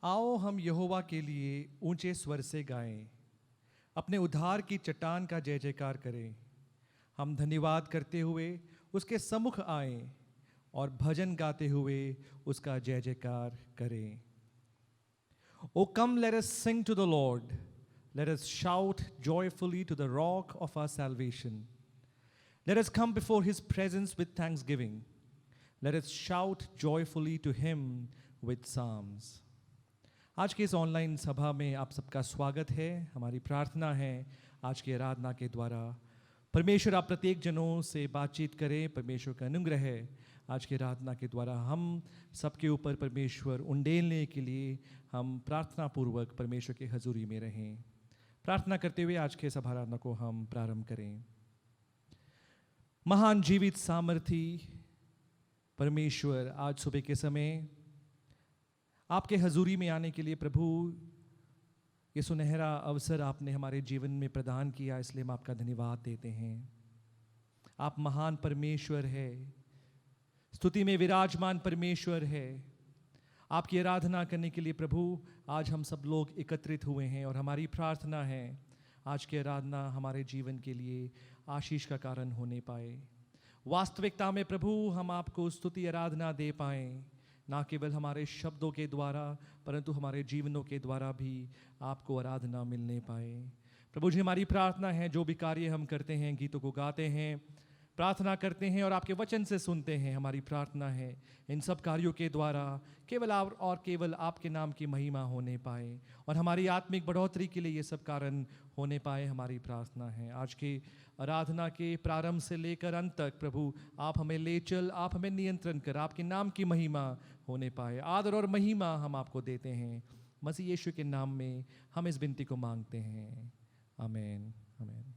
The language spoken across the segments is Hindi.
आओ हम यहोवा के लिए ऊंचे स्वर से गाएं, अपने उद्धार की चट्टान का जय जयकार करें। हम धन्यवाद करते हुए उसके सम्मुख आएं और भजन गाते हुए उसका जय जयकार करें। O come, let us sing to the Lord. Let us shout joyfully to the rock of our salvation. Let us come before his presence with thanksgiving. Let us shout joyfully to him with psalms. आज की इस ऑनलाइन सभा में आप सबका स्वागत है। हमारी प्रार्थना है आज की आराधना के द्वारा परमेश्वर आप प्रत्येक जनों से बातचीत करें। परमेश्वर का अनुग्रह है आज की आराधना के द्वारा हम सबके ऊपर परमेश्वर उंडेलने के लिए हम प्रार्थना पूर्वक परमेश्वर के हजूरी में रहें। प्रार्थना करते हुए आज के सभा आराधना को हम प्रारंभ करें। महान जीवित सामर्थी परमेश्वर, आज सुबह के समय आपके हजूरी में आने के लिए प्रभु ये सुनहरा अवसर आपने हमारे जीवन में प्रदान किया, इसलिए हम आपका धन्यवाद देते हैं। आप महान परमेश्वर है, स्तुति में विराजमान परमेश्वर है। आपकी आराधना करने के लिए प्रभु आज हम सब लोग एकत्रित हुए हैं और हमारी प्रार्थना है आज की आराधना हमारे जीवन के लिए आशीष का कारण होने पाए। वास्तविकता में प्रभु हम आपको स्तुति आराधना दे पाएं, ना केवल हमारे शब्दों के द्वारा परंतु हमारे जीवनों के द्वारा भी आपको आराधना मिलने पाए। प्रभु जी, हमारी प्रार्थना है जो भी कार्य हम करते हैं, गीतों को गाते हैं, प्रार्थना करते हैं और आपके वचन से सुनते हैं, हमारी प्रार्थना है इन सब कार्यों के द्वारा केवल आप और केवल आपके नाम की महिमा होने पाए और हमारी आत्मिक बढ़ोतरी के लिए ये सब कारण होने पाए। हमारी प्रार्थना है आज की आराधना के प्रारंभ से लेकर अंत तक प्रभु आप हमें ले चल, आप हमें नियंत्रण कर, आपके नाम की महिमा होने पाए। आदर और महिमा हम आपको देते हैं, मसीह यीशु के नाम में हम इस विनती को मांगते हैं, आमीन आमीन।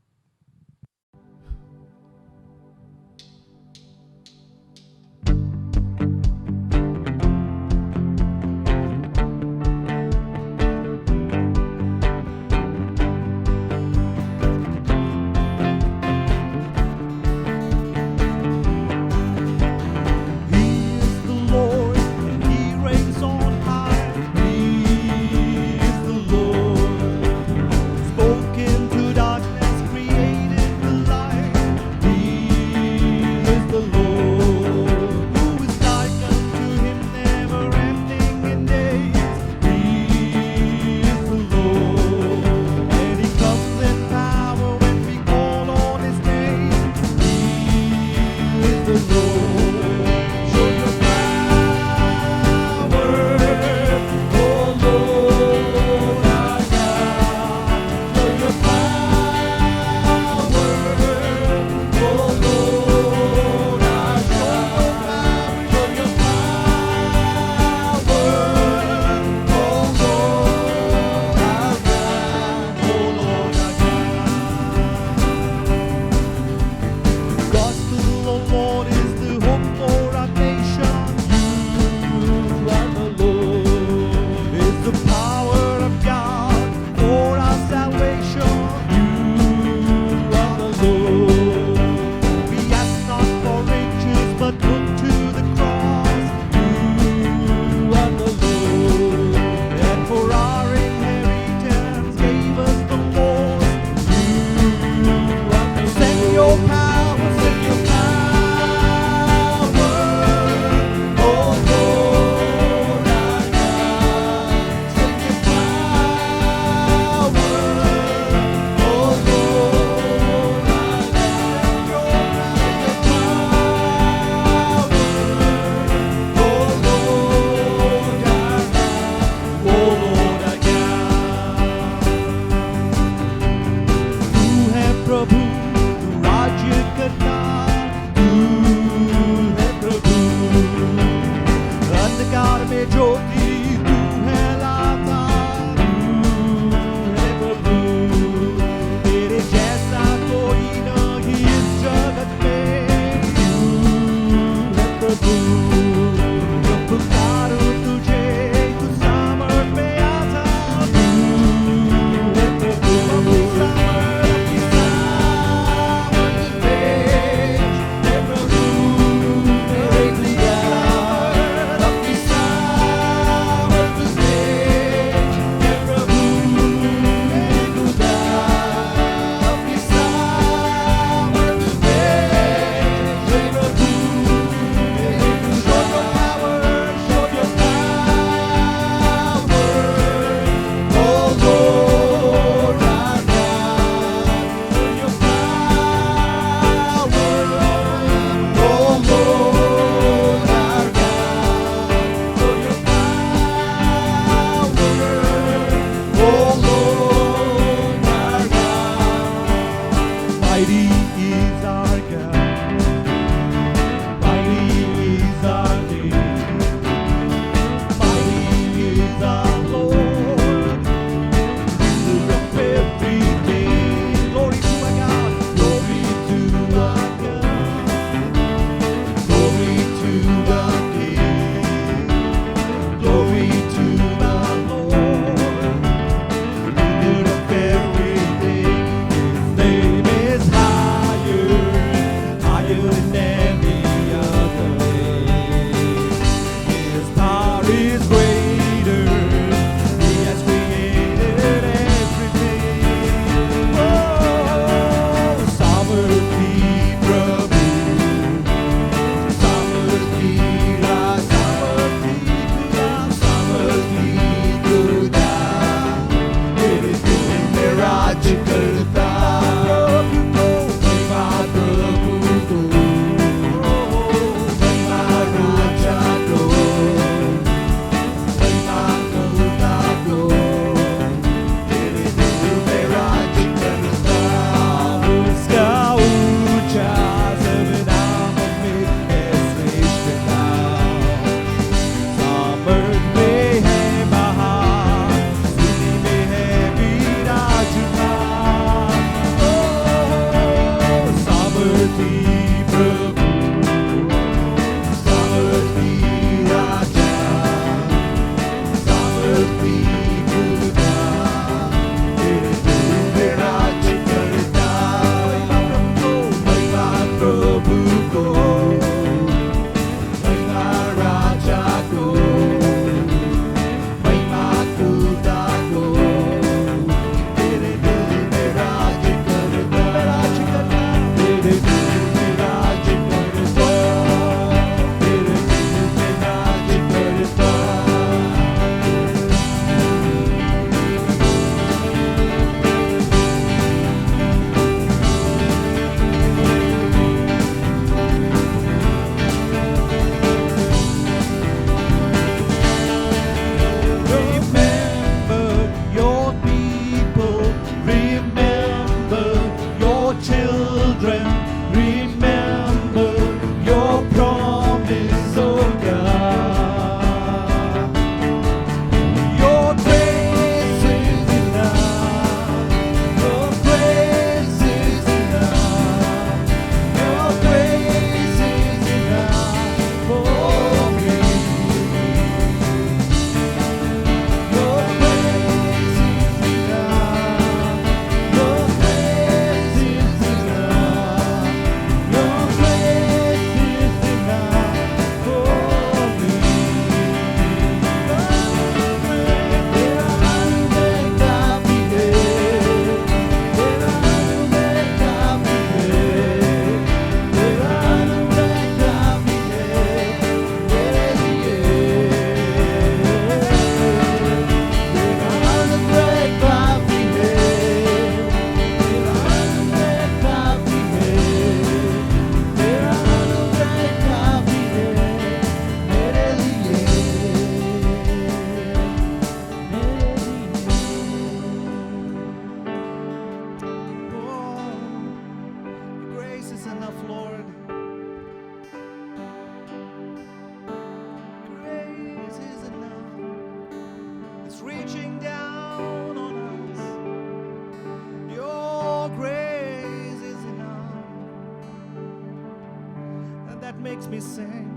we sing,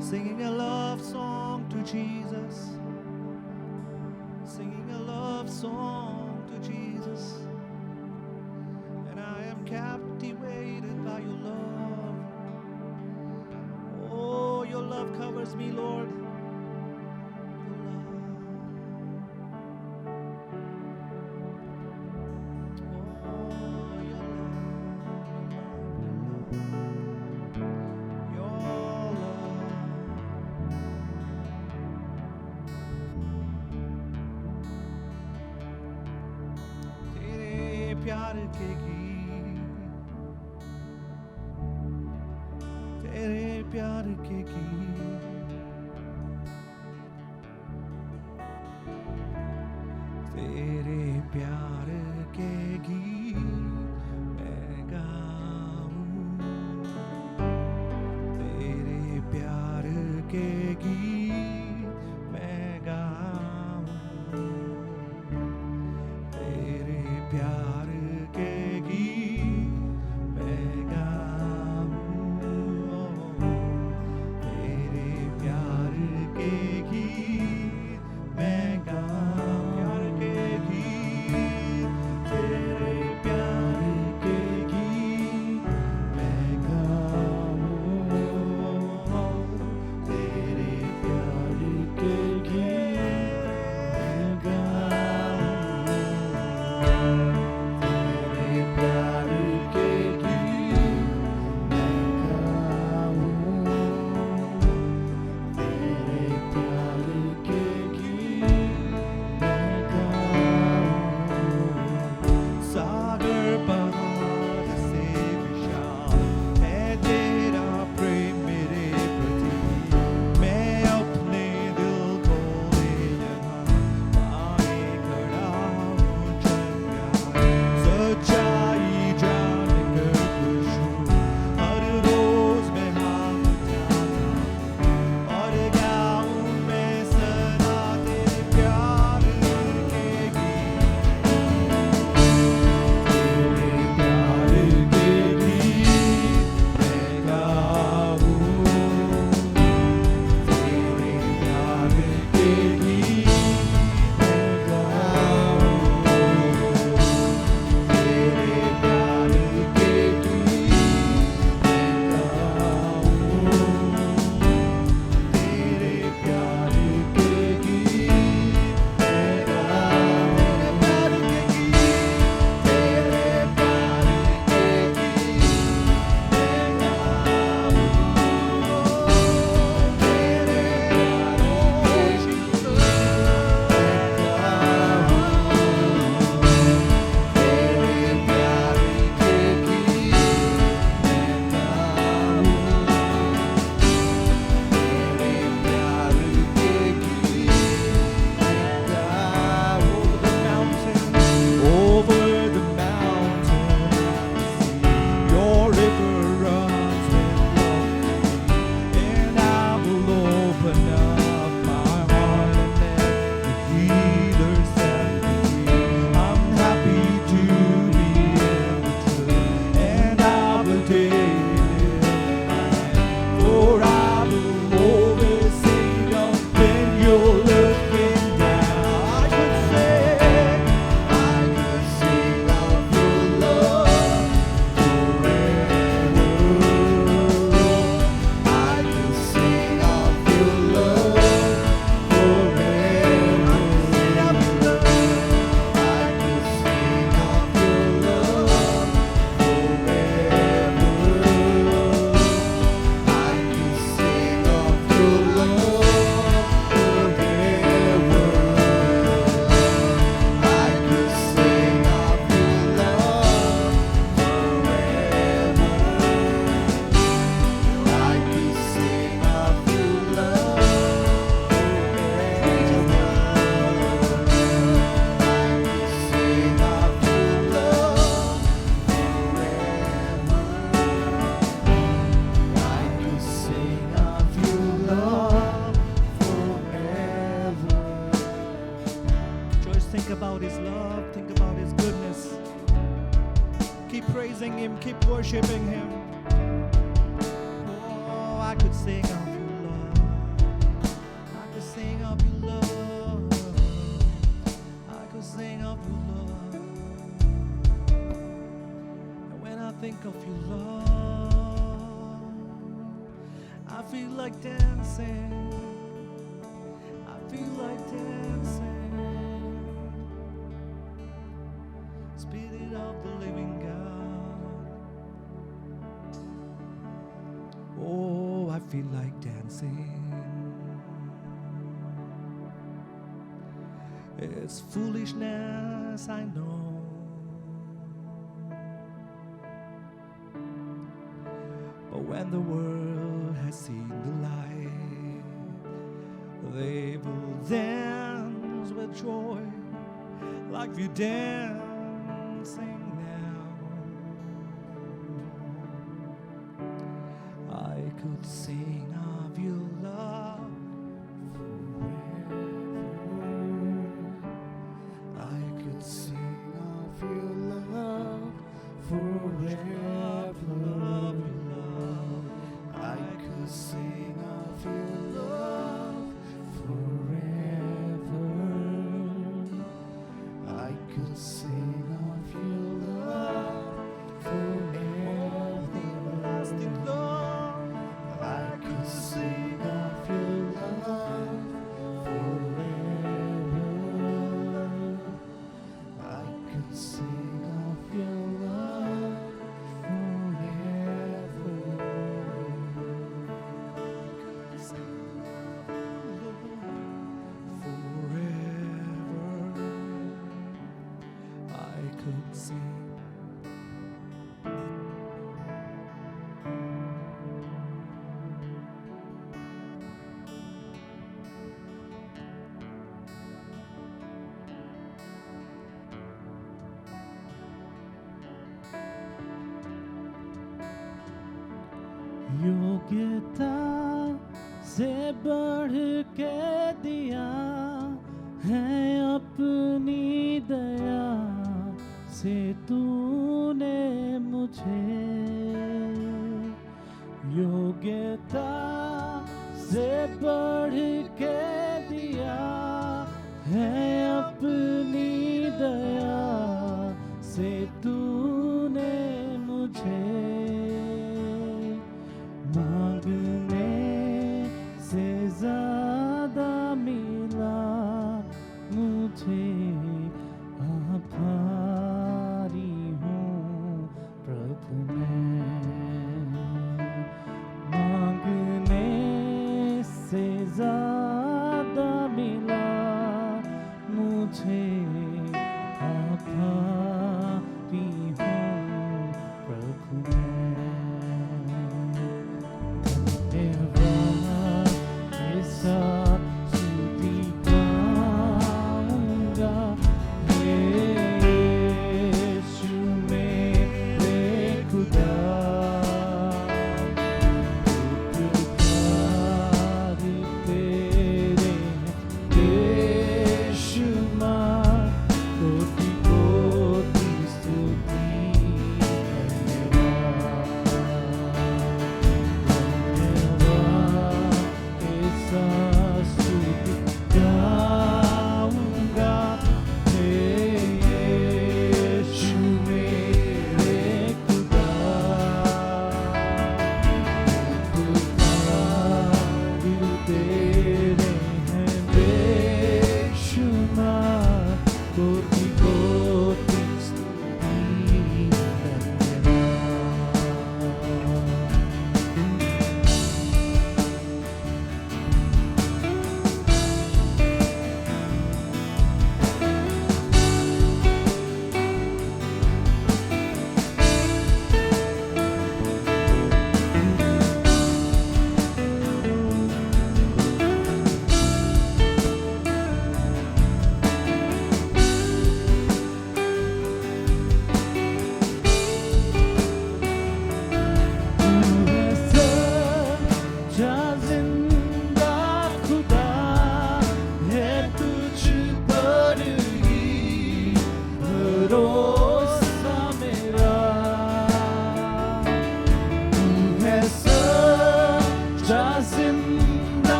singing a love song to Jesus, singing a love song to Jesus. And I am captivated by your love. Oh, your love covers me, Lord. प्यार के गीत, तेरे प्यार के गीत, तेरे प्यार के गीत मैं गाऊं, तेरे प्यार के गीत मैं गाऊं, तेरे प्यार के गीत मैं गाऊं, तेरे प्यार के गीत मैं गाऊं, तेरे प्यार के गीत मैं गाऊं, तेरे worshiping Him. Oh, I could sing of your love. I could sing of your love. I could sing of your love. And when I think of your love, I feel like dancing. I feel like dancing. Spirit of the living God. Oh, I feel like dancing. It's foolishness, I know. But when the world has seen the light, they will dance with joy like we're dancing now. I could sing of your love forever. I could sing of your love forever. I could sing of your love forever. I could sing of your love forever. Everlasting love. I could sing of your love forever. I could sing of your love forever. I could sing. योग्यता से बढ़ के दिया है अपनी दया से तूने मुझे। योग्यता से बढ़ के दिया है अपनी दया से तूने मुझे। मांगने से ज्यादा मिला मुझे, आभारी हूँ प्रभु मैं। मांगने से ज्यादा मिला मुझे, आभारी हूँ प्रभु मैं।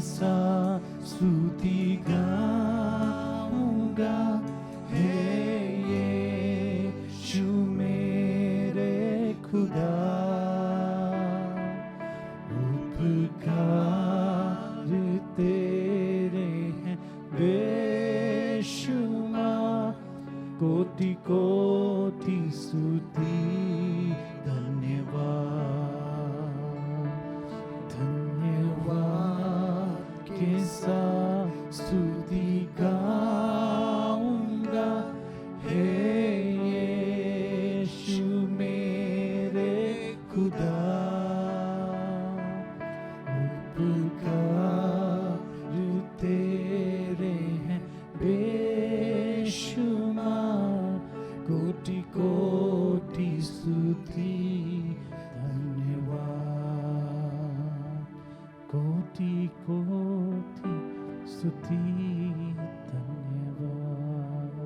सा स्तुति गाऊंगा हे यीशु मेरे खुदा उपकार तेरे हैं बेशुमार कोटि कोटि स्तुति धन्यवाद के साथ स्तुति गाऊंगा हे यीशु मेरे खुदा उपकार तेरे हैं बेशुमार कोटि कोटि स्तुति धन्यवाद कोटि कोटि स्तुति धन्यवाद।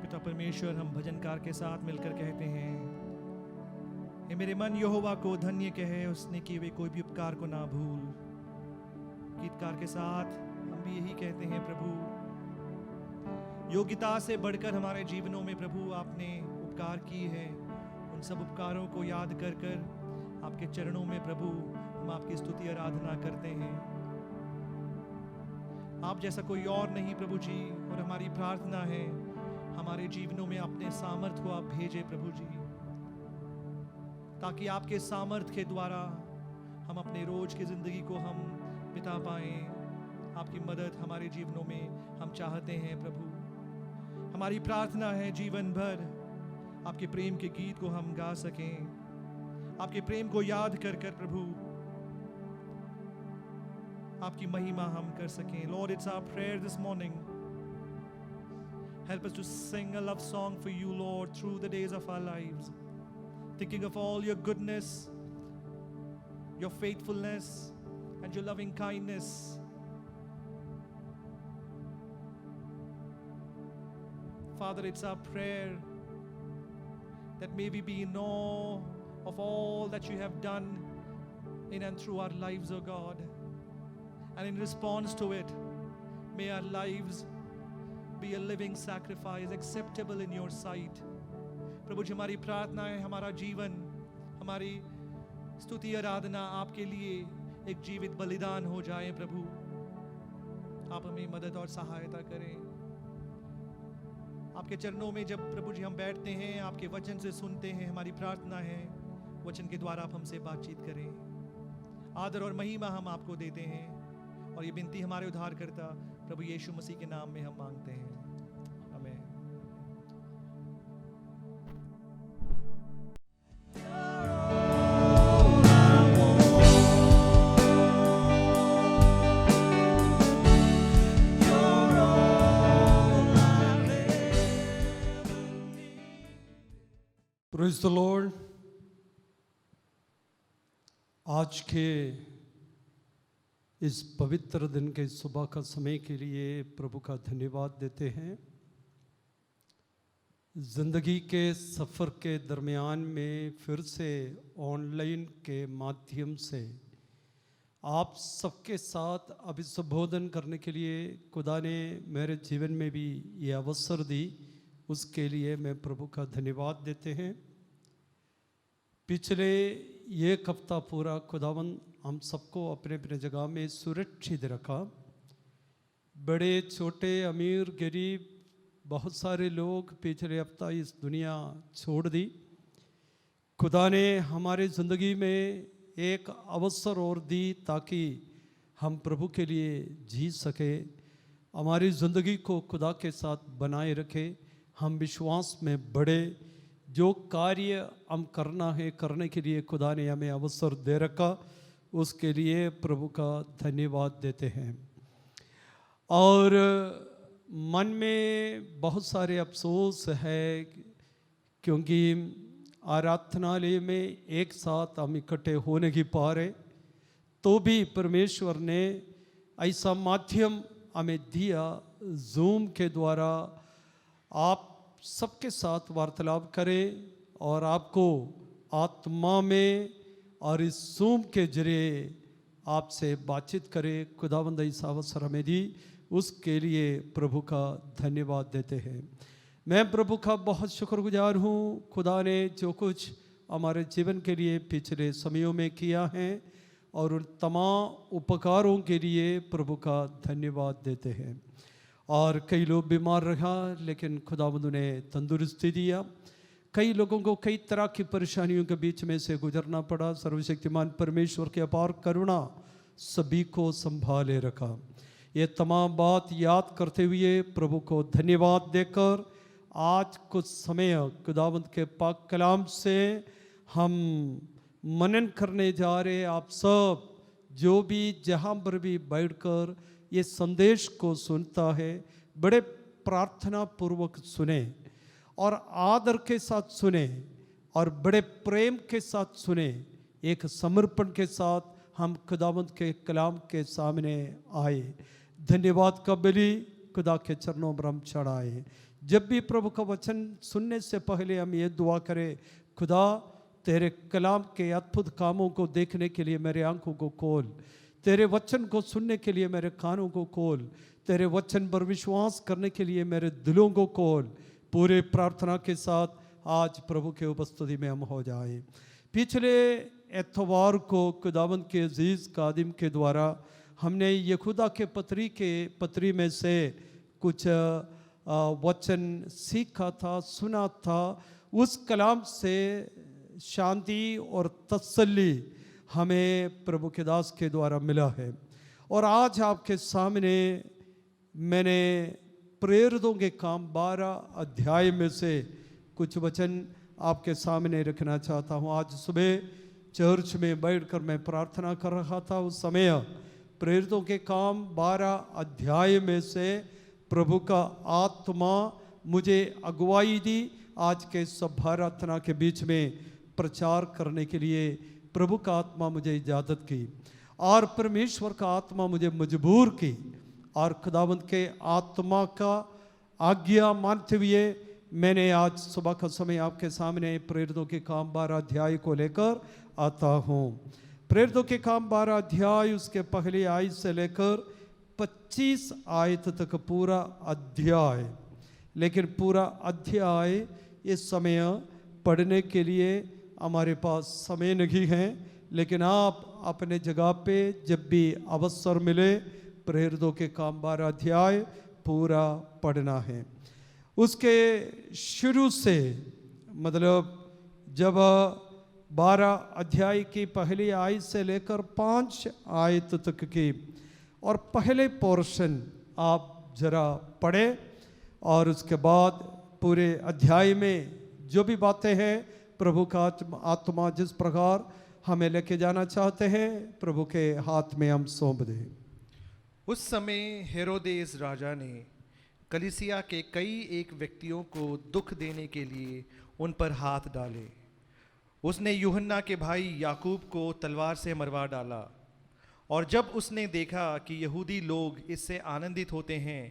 पिता परमेश्वर, हम भजनकार के साथ मिलकर कहते हैं, हे मेरे मन यहोवा को धन्य कहे, उसने किए हुए कोई भी उपकार को ना भूल। गीतकार के साथ हम भी यही कहते हैं, प्रभु योग्यता से बढ़कर हमारे जीवनों में प्रभु आपने उपकार की है। उन सब उपकारों को याद कर कर आपके चरणों में प्रभु हम आपकी स्तुति आराधना करते हैं। आप जैसा कोई और नहीं प्रभु जी, और हमारी प्रार्थना है हमारे जीवनों में अपने सामर्थ को आप भेजें प्रभु जी, ताकि आपके सामर्थ के द्वारा हम अपने रोज की जिंदगी को हम बिता पाएं। आपकी मदद हमारे जीवनों में हम चाहते हैं प्रभु। हमारी प्रार्थना है जीवन भर आपके प्रेम के गीत को हम गा सकें, आपके प्रेम को याद कर कर प्रभु आपकी महिमा हम कर सकें। Lord, it's our prayer this morning. Help us to sing a love song for you, Lord, through the days of our lives, thinking of all your goodness, your faithfulness, and your loving kindness. Father, it's our prayer that may we be in awe of all that you have done in and through our lives, O God. And in response to it, may our lives be a living sacrifice acceptable in your sight. प्रभु जी, हमारी प्रार्थना है हमारा जीवन, हमारी स्तुति आराधना आपके लिए एक जीवित बलिदान हो जाए। प्रभु आप हमें मदद और सहायता करें। आपके चरणों में जब प्रभु जी हम बैठते हैं, आपके वचन से सुनते हैं, हमारी प्रार्थना है वचन के द्वारा आप हमसे बातचीत करें। आदर और महिमा हम आपको देते हैं, और ये विनती हमारे उद्धारकर्ता प्रभु यीशु मसीह के नाम में हम मांगते हैं, आमीन। Praise the Lord. आज के इस पवित्र दिन के सुबह का समय के लिए प्रभु का धन्यवाद देते हैं। ज़िंदगी के सफ़र के दरमियान में फिर से ऑनलाइन के माध्यम से आप सबके साथ अभिसंबोधन करने के लिए खुदा ने मेरे जीवन में भी ये अवसर दी, उसके लिए मैं प्रभु का धन्यवाद देते हैं। पिछले एक हफ्ता पूरा खुदावन हम सबको अपने अपने जगह में सुरक्षित रखा। बड़े छोटे अमीर गरीब बहुत सारे लोग पिछले हफ्ता इस दुनिया छोड़ दी। खुदा ने हमारे ज़िंदगी में एक अवसर और दी ताकि हम प्रभु के लिए जी सके, हमारी ज़िंदगी को खुदा के साथ बनाए रखे, हम विश्वास में बढ़े। जो कार्य हम करना है करने के लिए खुदा ने हमें अवसर दे रखा, उसके लिए प्रभु का धन्यवाद देते हैं। और मन में बहुत सारे अफसोस है क्योंकि आराधनालय में एक साथ हम इकट्ठे हो नहीं पा रहे, तो भी परमेश्वर ने ऐसा माध्यम हमें दिया, जूम के द्वारा आप सबके साथ वार्तालाप करें और आपको आत्मा में और इस जूम के जरिए आपसे बातचीत करे, खुदावंद ईसा अवसर हमें दी, उसके लिए प्रभु का धन्यवाद देते हैं। मैं प्रभु का बहुत शुक्रगुजार हूँ। खुदा ने जो कुछ हमारे जीवन के लिए पिछले समयों में किया है और उन तमाम उपकारों के लिए प्रभु का धन्यवाद देते हैं। और कई लोग बीमार रहा लेकिन खुदावंद ने तंदुरुस्ती दिया। कई लोगों को कई तरह की परेशानियों के बीच में से गुजरना पड़ा। सर्वशक्तिमान परमेश्वर की अपार करुणा सभी को संभाले रखा। ये तमाम बात याद करते हुए प्रभु को धन्यवाद देकर आज कुछ समय खुदावंद के पाक कलाम से हम मनन करने जा रहे। आप सब जो भी जहाँ पर भी बैठकर ये संदेश को सुनता है, बड़े प्रार्थना पूर्वक सुने और आदर के साथ सुने और बड़े प्रेम के साथ सुने। एक समर्पण के साथ हम खुदावंद के कलाम के सामने आए। धन्यवाद का बलि खुदा के चरणों पर हम चढ़ाए। जब भी प्रभु का वचन सुनने से पहले हम ये दुआ करें, खुदा तेरे कलाम के अद्भुत कामों को देखने के लिए मेरे आंखों को खोल, तेरे वचन को सुनने के लिए मेरे कानों को खोल, तेरे वचन पर विश्वास करने के लिए मेरे दिलों को खोल। पूरे प्रार्थना के साथ आज प्रभु के उपस्थिति में हम हो जाए। पिछले एतवार को खुदावंद के अजीज कादिम के द्वारा हमने यहूदा के पत्री में से कुछ वचन सीखा था, सुना था। उस कलाम से शांति और तसल्ली हमें प्रभु के दास के द्वारा मिला है। और आज आपके सामने मैंने प्रेरितों के काम 12 अध्याय में से कुछ वचन आपके सामने रखना चाहता हूँ। आज सुबह चर्च में बैठकर मैं प्रार्थना कर रहा था, उस समय प्रेरितों के काम 12 अध्याय में से प्रभु का आत्मा मुझे अगुवाई दी। आज के सभा प्रार्थना के बीच में प्रचार करने के लिए प्रभु का आत्मा मुझे इजाज़त की और परमेश्वर का आत्मा मुझे मजबूर की। और खुदावंद के आत्मा का आज्ञा मानते हुए मैंने आज सुबह का समय आपके सामने प्रेरितों के काम 12 अध्याय को लेकर आता हूँ। प्रेरितों के काम 12 अध्याय, उसके पहली आयत से लेकर 25 आयत तक पूरा अध्याय। लेकिन पूरा अध्याय इस समय पढ़ने के लिए हमारे पास समय नहीं है, लेकिन आप अपने जगह पे जब भी अवसर मिले प्रेरितों के काम 12 अध्याय पूरा पढ़ना है। उसके शुरू से मतलब जब 12 अध्याय की पहली आयत से लेकर 5 आयत तक की और पहले पोर्शन आप जरा पढ़े और उसके बाद पूरे अध्याय में जो भी बातें हैं प्रभु का आत्मा जिस प्रकार हमें लेके जाना चाहते हैं प्रभु के हाथ में हम सौंप दें। उस समय हेरोदेस राजा ने कलीसिया के कई एक व्यक्तियों को दुख देने के लिए उन पर हाथ डाले। उसने यूहन्ना के भाई याकूब को तलवार से मरवा डाला। और जब उसने देखा कि यहूदी लोग इससे आनंदित होते हैं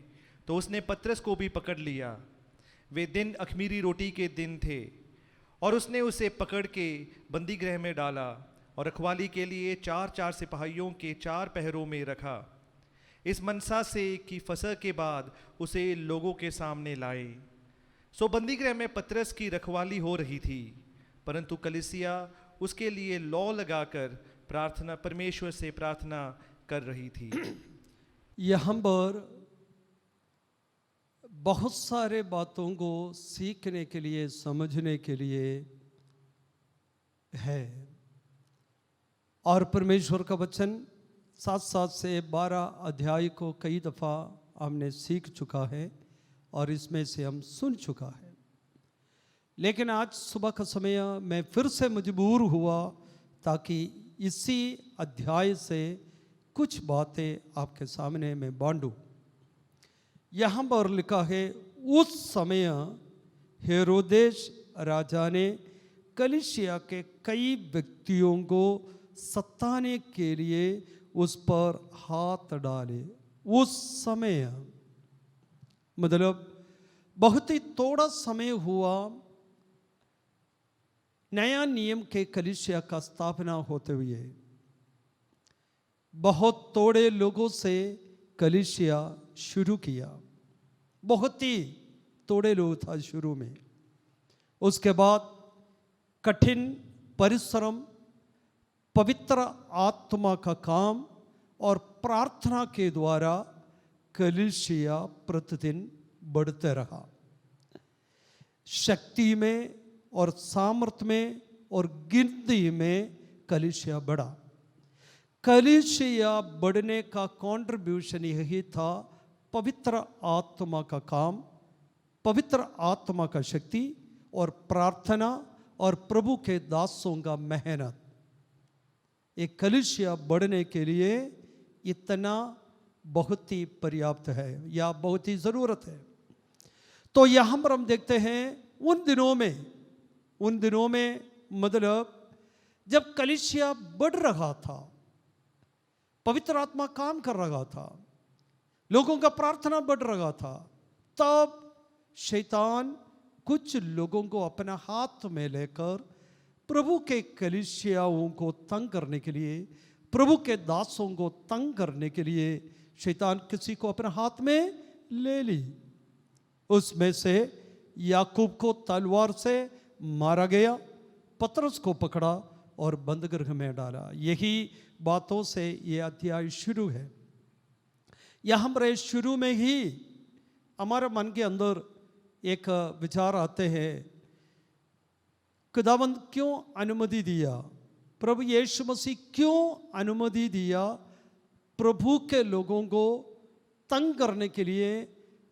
तो उसने पतरस को भी पकड़ लिया। वे दिन अख़मीरी रोटी के दिन थे और उसने उसे पकड़ के बंदी गृह में डाला और रखवाली के लिए 4-4 सिपाहियों के 4 पहरों में रखा, इस मनसा से कि फसह के बाद उसे लोगों के सामने लाए। सो बंदी गृह में पतरस की रखवाली हो रही थी, परंतु कलीसिया उसके लिए लौ लगाकर परमेश्वर से प्रार्थना कर रही थी। यहाँ पर बहुत सारे बातों को सीखने के लिए, समझने के लिए है। और परमेश्वर का वचन साथ से 12 अध्याय को कई दफ़ा हमने सीख चुका है और इसमें से हम सुन चुका है। लेकिन आज सुबह का समय मैं फिर से मजबूर हुआ ताकि इसी अध्याय से कुछ बातें आपके सामने मैं बांटूं। यहाँ पर लिखा है, उस समय हेरोदेस राजा ने कलीसिया के कई व्यक्तियों को सताने के लिए उस पर हाथ डाले। उस समय मतलब बहुत ही थोड़ा समय हुआ नया नियम के कलीसिया का स्थापना होते हुए। बहुत थोड़े लोगों से कलीसिया शुरू किया, बहुत ही थोड़े लोग था शुरू में। उसके बाद कठिन परिश्रम, पवित्र आत्मा का काम और प्रार्थना के द्वारा कलीसिया प्रतिदिन बढ़ते रहा। शक्ति में और सामर्थ्य में और गिनती में कलीसिया बढ़ा। कलीसिया बढ़ने का कंट्रीब्यूशन यही था, पवित्र आत्मा का काम, पवित्र आत्मा का शक्ति और प्रार्थना और प्रभु के दासों का मेहनत। एक कलीसिया बढ़ने के लिए इतना बहुत ही पर्याप्त है या बहुत ही ज़रूरत है। तो यहाँ पर हम देखते हैं उन दिनों में मतलब जब कलीसिया बढ़ रहा था, पवित्र आत्मा काम कर रहा था, लोगों का प्रार्थना बढ़ रहा था, तब शैतान कुछ लोगों को अपना हाथ में लेकर प्रभु के कलीसियाओं को तंग करने के लिए, प्रभु के दासों को तंग करने के लिए शैतान किसी को अपने हाथ में ले ली। उसमें से याकूब को तलवार से मारा गया, पतरस को पकड़ा और बंद गृह में डाला। यही बातों से ये अध्याय शुरू है। यहाँ पर शुरू में ही हमारे मन के अंदर एक विचार आते हैं, खुदावंद क्यों अनुमति दिया, प्रभु यीशु मसीह क्यों अनुमति दिया प्रभु के लोगों को तंग करने के लिए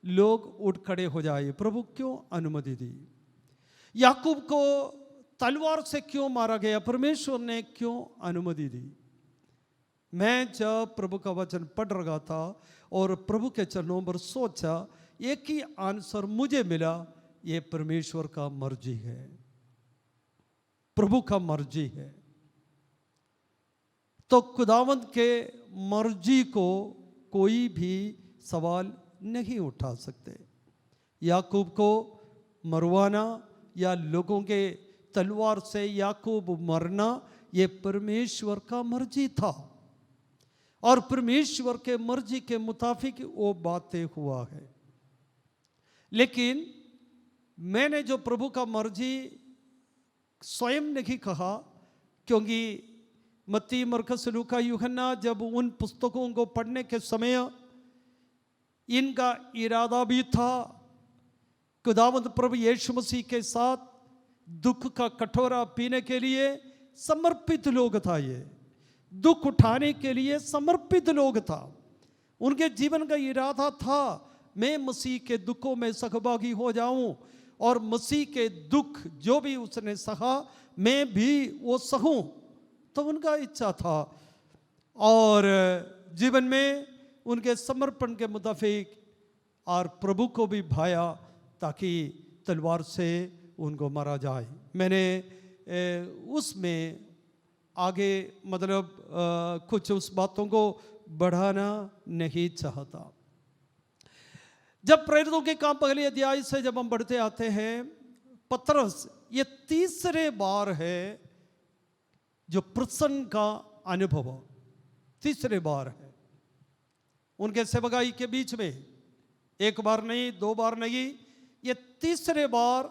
लोग उठ खड़े हो जाए, प्रभु क्यों अनुमति दी? याकूब को तलवार से क्यों मारा गया, परमेश्वर ने क्यों अनुमति दी? मैं जब प्रभु का वचन पढ़ रहा था और प्रभु के चरणों पर सोचा, एक ही आंसर मुझे मिला, ये परमेश्वर का मर्जी है, प्रभु का मर्जी है। तो खुदावंद के मर्जी को कोई भी सवाल नहीं उठा सकते। याकूब को मरवाना या लोगों के तलवार से याकूब मरना, ये परमेश्वर का मर्जी था और परमेश्वर के मर्जी के मुताबिक वो बातें हुआ है। लेकिन मैंने जो प्रभु का मर्जी स्वयं नहीं कहा, क्योंकि मत्ती, मरकुस, लूका, यूहन्ना जब उन पुस्तकों को पढ़ने के समय इनका इरादा भी था खुदावंद प्रभु यीशु मसीह के साथ दुख का कटोरा पीने के लिए समर्पित लोग था। ये दुख उठाने के लिए समर्पित लोग था। उनके जीवन का इरादा था, मैं मसीह के दुखों में सहभागी हो जाऊं और मसीह के दुख जो भी उसने सहा मैं भी वो सहूं। तो उनका इच्छा था और जीवन में उनके समर्पण के मुताबिक और प्रभु को भी भाया ताकि तलवार से उनको मारा जाए। मैंने उसमें आगे मतलब कुछ उस बातों को बढ़ाना नहीं चाहता। जब प्रेरितों के काम पहले अध्याय से जब हम बढ़ते आते हैं, पतरस ये तीसरे बार है जो प्रसन्न का अनुभव, तीसरे बार है उनके सेवकाई के बीच में। एक बार नहीं, दो बार नहीं, ये तीसरे बार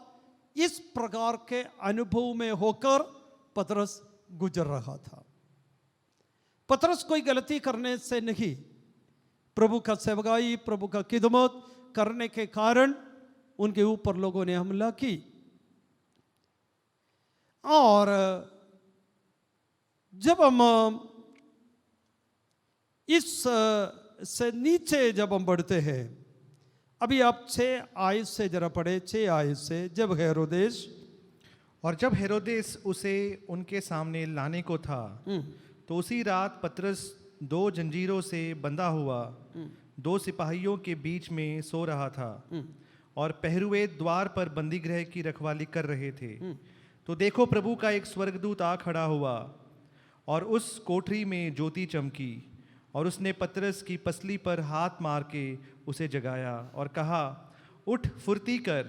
इस प्रकार के अनुभव में होकर पतरस गुजर रहा था। पतरस कोई गलती करने से नहीं, प्रभु का सेवकाई, प्रभु का खिदमत करने के कारण उनके ऊपर लोगों ने हमला की। और जब हम इस से नीचे जब हम बढ़ते हैं, अभी आप 6 आयत से जरा पढ़े, 6 आयत से। जब हेरोदेस उसे उनके सामने लाने को था, तो उसी रात पतरस 2 जंजीरों से बंधा हुआ 2 सिपाहियों के बीच में सो रहा था और पहरुए द्वार पर बंदी गृह की रखवाली कर रहे थे। तो देखो, प्रभु का एक स्वर्गदूत आ खड़ा हुआ और उस कोठरी में ज्योति चमकी और उसने पतरस की पसली पर हाथ मार के उसे जगाया और कहा, उठ, फुर्ती कर।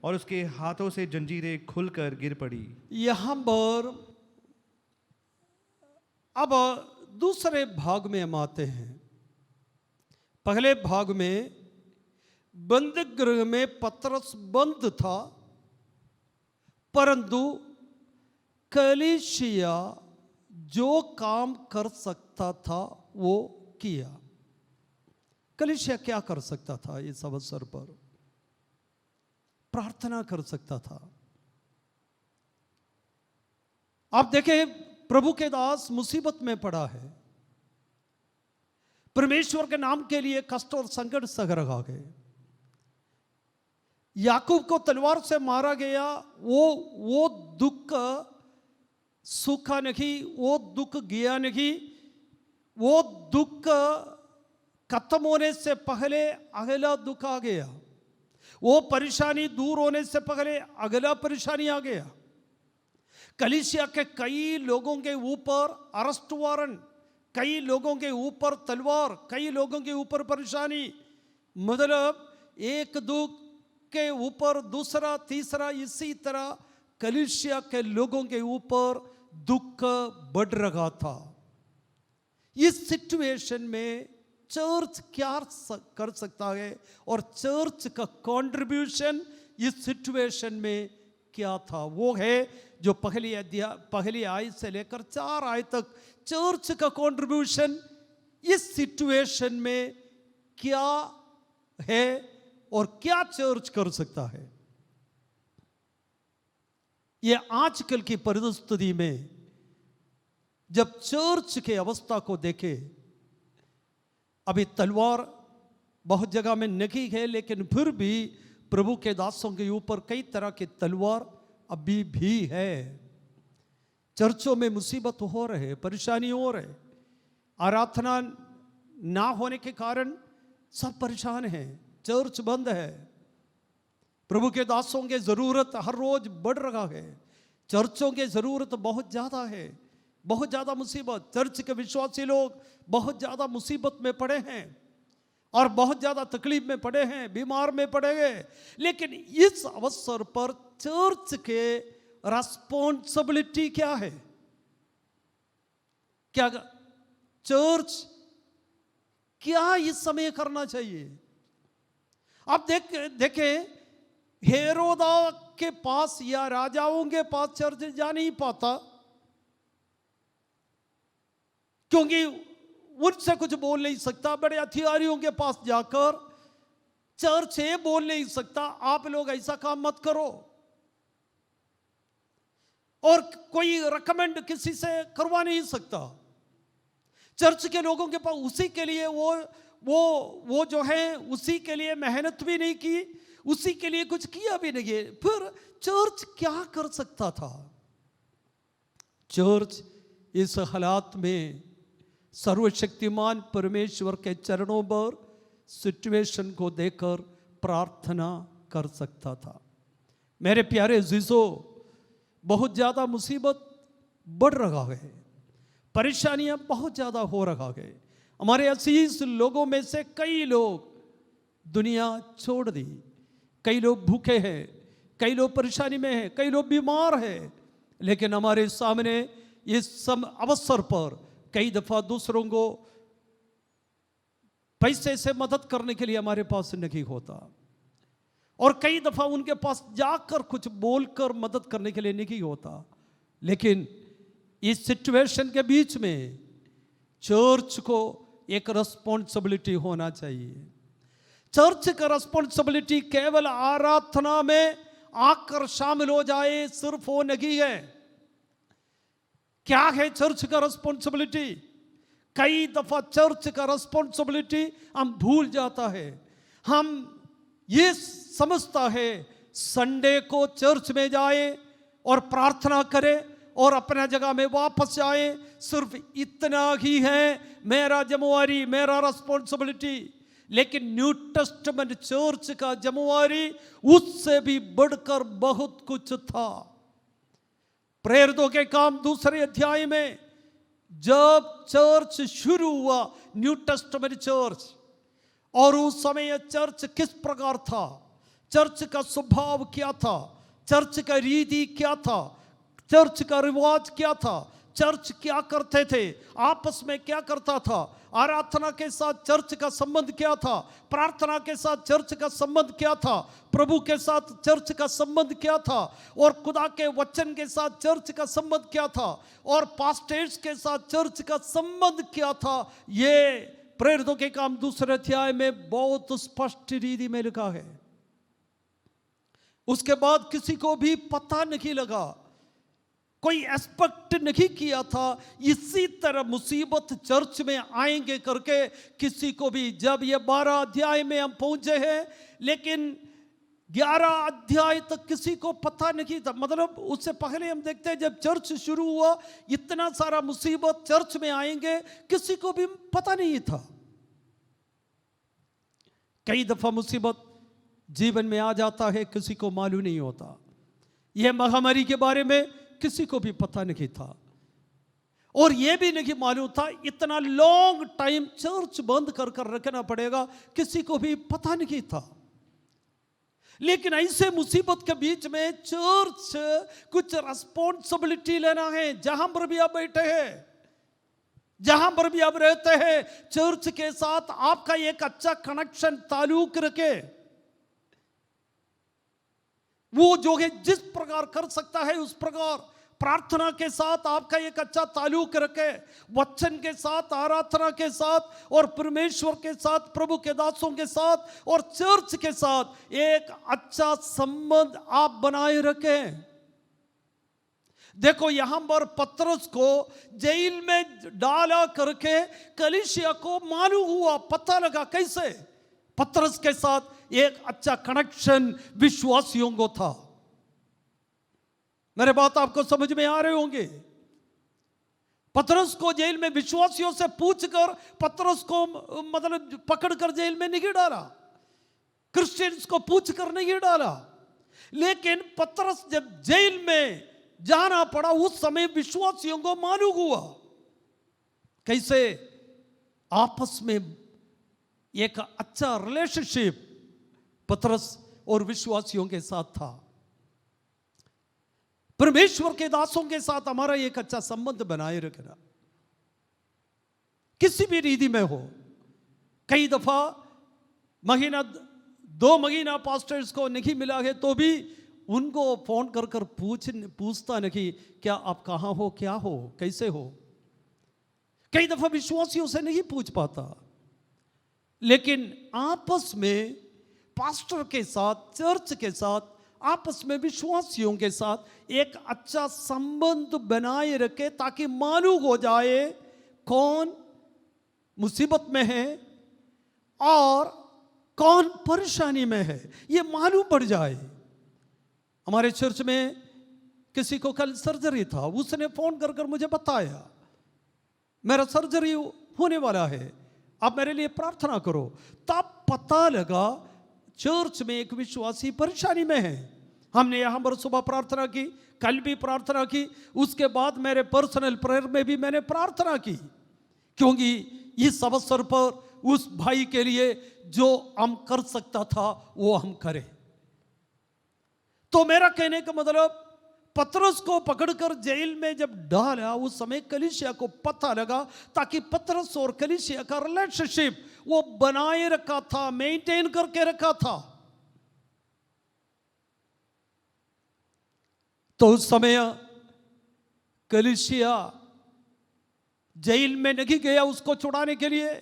और उसके हाथों से जंजीरें खुलकर गिर पड़ी। यहां पर अब दूसरे भाग में हम आते हैं। पहले भाग में बंद गृह में पतरस बंद था, परंतु कलीसिया जो काम कर सकता था वो किया। कलीसिया क्या कर सकता था इस अवसर पर? प्रार्थना कर सकता था। आप देखें, प्रभु के दास मुसीबत में पड़ा है, परमेश्वर के नाम के लिए कष्ट और संकट सह रहा है। याकूब को तलवार से मारा गया, वो दुख सूखा नहीं, वो दुख गया नहीं, वो दुख खत्म होने से पहले अगला दुख आ गया, वो परेशानी दूर होने से पहले अगला परेशानी आ गया। कलीसिया के कई लोगों के ऊपर अरेस्ट वारंट, कई लोगों के ऊपर तलवार, कई लोगों के ऊपर परेशानी, मतलब एक दुख के ऊपर दूसरा तीसरा, इसी तरह कलीसिया के लोगों के ऊपर दुख बढ़ रहा था। इस सिचुएशन में चर्च क्या कर सकता है और चर्च का कंट्रीब्यूशन इस सिचुएशन में क्या था? वो है जो पहली आयत से लेकर 4 आयत तक चर्च का कंट्रीब्यूशन इस सिचुएशन में क्या है और क्या चर्च कर सकता है। ये आजकल की परिस्थिति में जब चर्च के अवस्था को देखे, अभी तलवार बहुत जगह में नहीं है, लेकिन फिर भी प्रभु के दासों के ऊपर कई तरह की तलवार अभी भी है। चर्चों में मुसीबत हो रहे, परेशानी हो रहे, आराधना ना होने के कारण सब परेशान हैं, चर्च बंद है। प्रभु के दासों की जरूरत हर रोज बढ़ रहा है, चर्चों की जरूरत बहुत ज्यादा है, बहुत ज्यादा मुसीबत। चर्च के विश्वासी लोग बहुत ज्यादा मुसीबत में पड़े हैं और बहुत ज्यादा तकलीफ में पड़े हैं, बीमार में पड़े गए। लेकिन इस अवसर पर चर्च के रेस्पॉन्सिबिलिटी क्या है? क्या चर्च क्या इस समय करना चाहिए? आप देखें, हेरोदा के पास या राजाओं के पास चर्च जा नहीं पाता, क्योंकि उनसे कुछ बोल नहीं सकता। बड़े अधिकारियों के पास जाकर चर्च है बोल नहीं सकता, आप लोग ऐसा काम मत करो, और कोई रिकमेंड किसी से करवा नहीं सकता। चर्च के लोगों के पास उसी के लिए वो जो है उसी के लिए मेहनत भी नहीं की, उसी के लिए कुछ किया भी नहीं है। फिर चर्च क्या कर सकता था? चर्च इस हालात में सर्वशक्तिमान परमेश्वर के चरणों पर सिचुएशन को देखकर प्रार्थना कर सकता था। मेरे प्यारे जीजो, बहुत ज़्यादा मुसीबत बढ़ रहा है, परेशानियां बहुत ज़्यादा हो रहा है। हमारे असीस लोगों में से कई लोग दुनिया छोड़ दी, कई लोग भूखे हैं, कई लोग परेशानी में हैं, कई लोग बीमार हैं। लेकिन हमारे सामने इस अवसर पर कई दफा दूसरों को पैसे से मदद करने के लिए हमारे पास नहीं होता, और कई दफा उनके पास जाकर कुछ बोलकर मदद करने के लिए नहीं होता। लेकिन इस सिचुएशन के बीच में चर्च को एक रिस्पॉन्सिबिलिटी होना चाहिए। चर्च का रिस्पॉन्सिबिलिटी केवल आराधना में आकर शामिल हो जाए सिर्फ वो नहीं है। क्या है चर्च का रिस्पॉन्सिबिलिटी? कई दफा चर्च का रिस्पॉन्सिबिलिटी हम भूल जाता है। हम ये समझता है संडे को चर्च में जाए और प्रार्थना करे और अपने जगह में वापस जाए, सिर्फ इतना ही है मेरा जिम्मेवारी, मेरा रिस्पॉन्सिबिलिटी। लेकिन न्यू टेस्टामेंट चर्च का जिम्मेवारी उससे भी बढ़कर बहुत कुछ था। प्रेरितों के काम 2 अध्याय में जब चर्च शुरू हुआ, न्यू टेस्टामेंट चर्च, और उस समय चर्च किस प्रकार था, चर्च का स्वभाव क्या था, चर्च का रीति क्या था, चर्च का रिवाज क्या था, चर्च क्या करते थे, आपस में क्या करता था, आराधना के साथ चर्च का संबंध क्या था, प्रार्थना के साथ चर्च का संबंध क्या था, प्रभु के साथ चर्च का संबंध क्या था, और खुदा के वचन के साथ चर्च का संबंध क्या था, और पास्टर्स के साथ चर्च का संबंध क्या था, ये प्रेरितों के काम 2 अध्याय में बहुत स्पष्ट रीति में लिखा है। उसके बाद किसी को भी पता नहीं लगा, कोई एक्सपेक्ट नहीं किया था इसी तरह मुसीबत चर्च में आएंगे करके, किसी को भी। जब ये 12 अध्याय में हम पहुंचे हैं, लेकिन 11 अध्याय तक किसी को पता नहीं था। मतलब उससे पहले हम देखते हैं जब चर्च शुरू हुआ, इतना सारा मुसीबत चर्च में आएंगे, किसी को भी पता नहीं था। कई दफा मुसीबत जीवन में आ जाता है, किसी को मालूम नहीं होता। यह महामारी के बारे में किसी को भी पता नहीं था, और यह भी नहीं मालूम था इतना लॉन्ग टाइम चर्च बंद कर कर रखना पड़ेगा, किसी को भी पता नहीं था। लेकिन ऐसे मुसीबत के बीच में चर्च कुछ रिस्पॉन्सिबिलिटी लेना है। जहां पर भी आप बैठे हैं, जहां पर भी आप रहते हैं, चर्च के साथ आपका एक अच्छा कनेक्शन ताल्लुक रखे। वो जो है जिस प्रकार कर सकता है उस प्रकार प्रार्थना के साथ आपका एक अच्छा ताल्लुक रखे, वचन के साथ, आराधना के साथ, और परमेश्वर के साथ, प्रभु के दासों के साथ और चर्च के साथ एक अच्छा संबंध आप बनाए रखें। देखो यहां पर पतरस को जेल में डाला करके कलीसिया को मालूम हुआ, पता लगा कैसे पतरस के साथ एक अच्छा कनेक्शन विश्वासियों को था। मेरे बात आपको समझ में आ रहे होंगे। पतरस को जेल में विश्वासियों से पूछकर पतरस को मतलब पकड़कर जेल में नहीं डाला, क्रिश्चियंस को पूछकर नहीं डाला, लेकिन पतरस जब जेल में जाना पड़ा उस समय विश्वासियों को मालूम हुआ कैसे आपस में एक अच्छा रिलेशनशिप पतरस और विश्वासियों के साथ था। परमेश्वर के दासों के साथ हमारा एक अच्छा संबंध बनाए रखना किसी भी रीति में हो। कई दफा महीना 2 महीना पास्टर्स को नहीं मिला है तो भी उनको फोन कर कर पूछता नहीं, क्या आप कहां हो, क्या हो, कैसे हो। कई दफा विश्वासियों से नहीं पूछ पाता, लेकिन आपस में पास्टर के साथ, चर्च के साथ, आपस में विश्वासियों के साथ एक अच्छा संबंध बनाए रखे, ताकि मालूम हो जाए कौन मुसीबत में है और कौन परेशानी में है, ये मालूम पड़ जाए। हमारे चर्च में किसी को कल सर्जरी था, उसने फोन कर कर मुझे बताया मेरा सर्जरी होने वाला है, आप मेरे लिए प्रार्थना करो। तब पता लगा चर्च में एक विश्वासी परेशानी में है। हमने यहां पर सुबह प्रार्थना की, कल भी प्रार्थना की, उसके बाद मेरे पर्सनल प्रेयर में भी मैंने प्रार्थना की, क्योंकि इस अवसर पर उस भाई के लिए जो हम कर सकता था वो हम करें। तो मेरा कहने का मतलब, पतरस को पकड़कर जेल में जब डाला उस समय कलीसिया को पता लगा, ताकि पतरस और कलीसिया का रिलेशनशिप वो बनाए रखा था, मेंटेन करके रखा था। तो उस समय कलीसिया जेल में नहीं गया उसको छुड़ाने के लिए,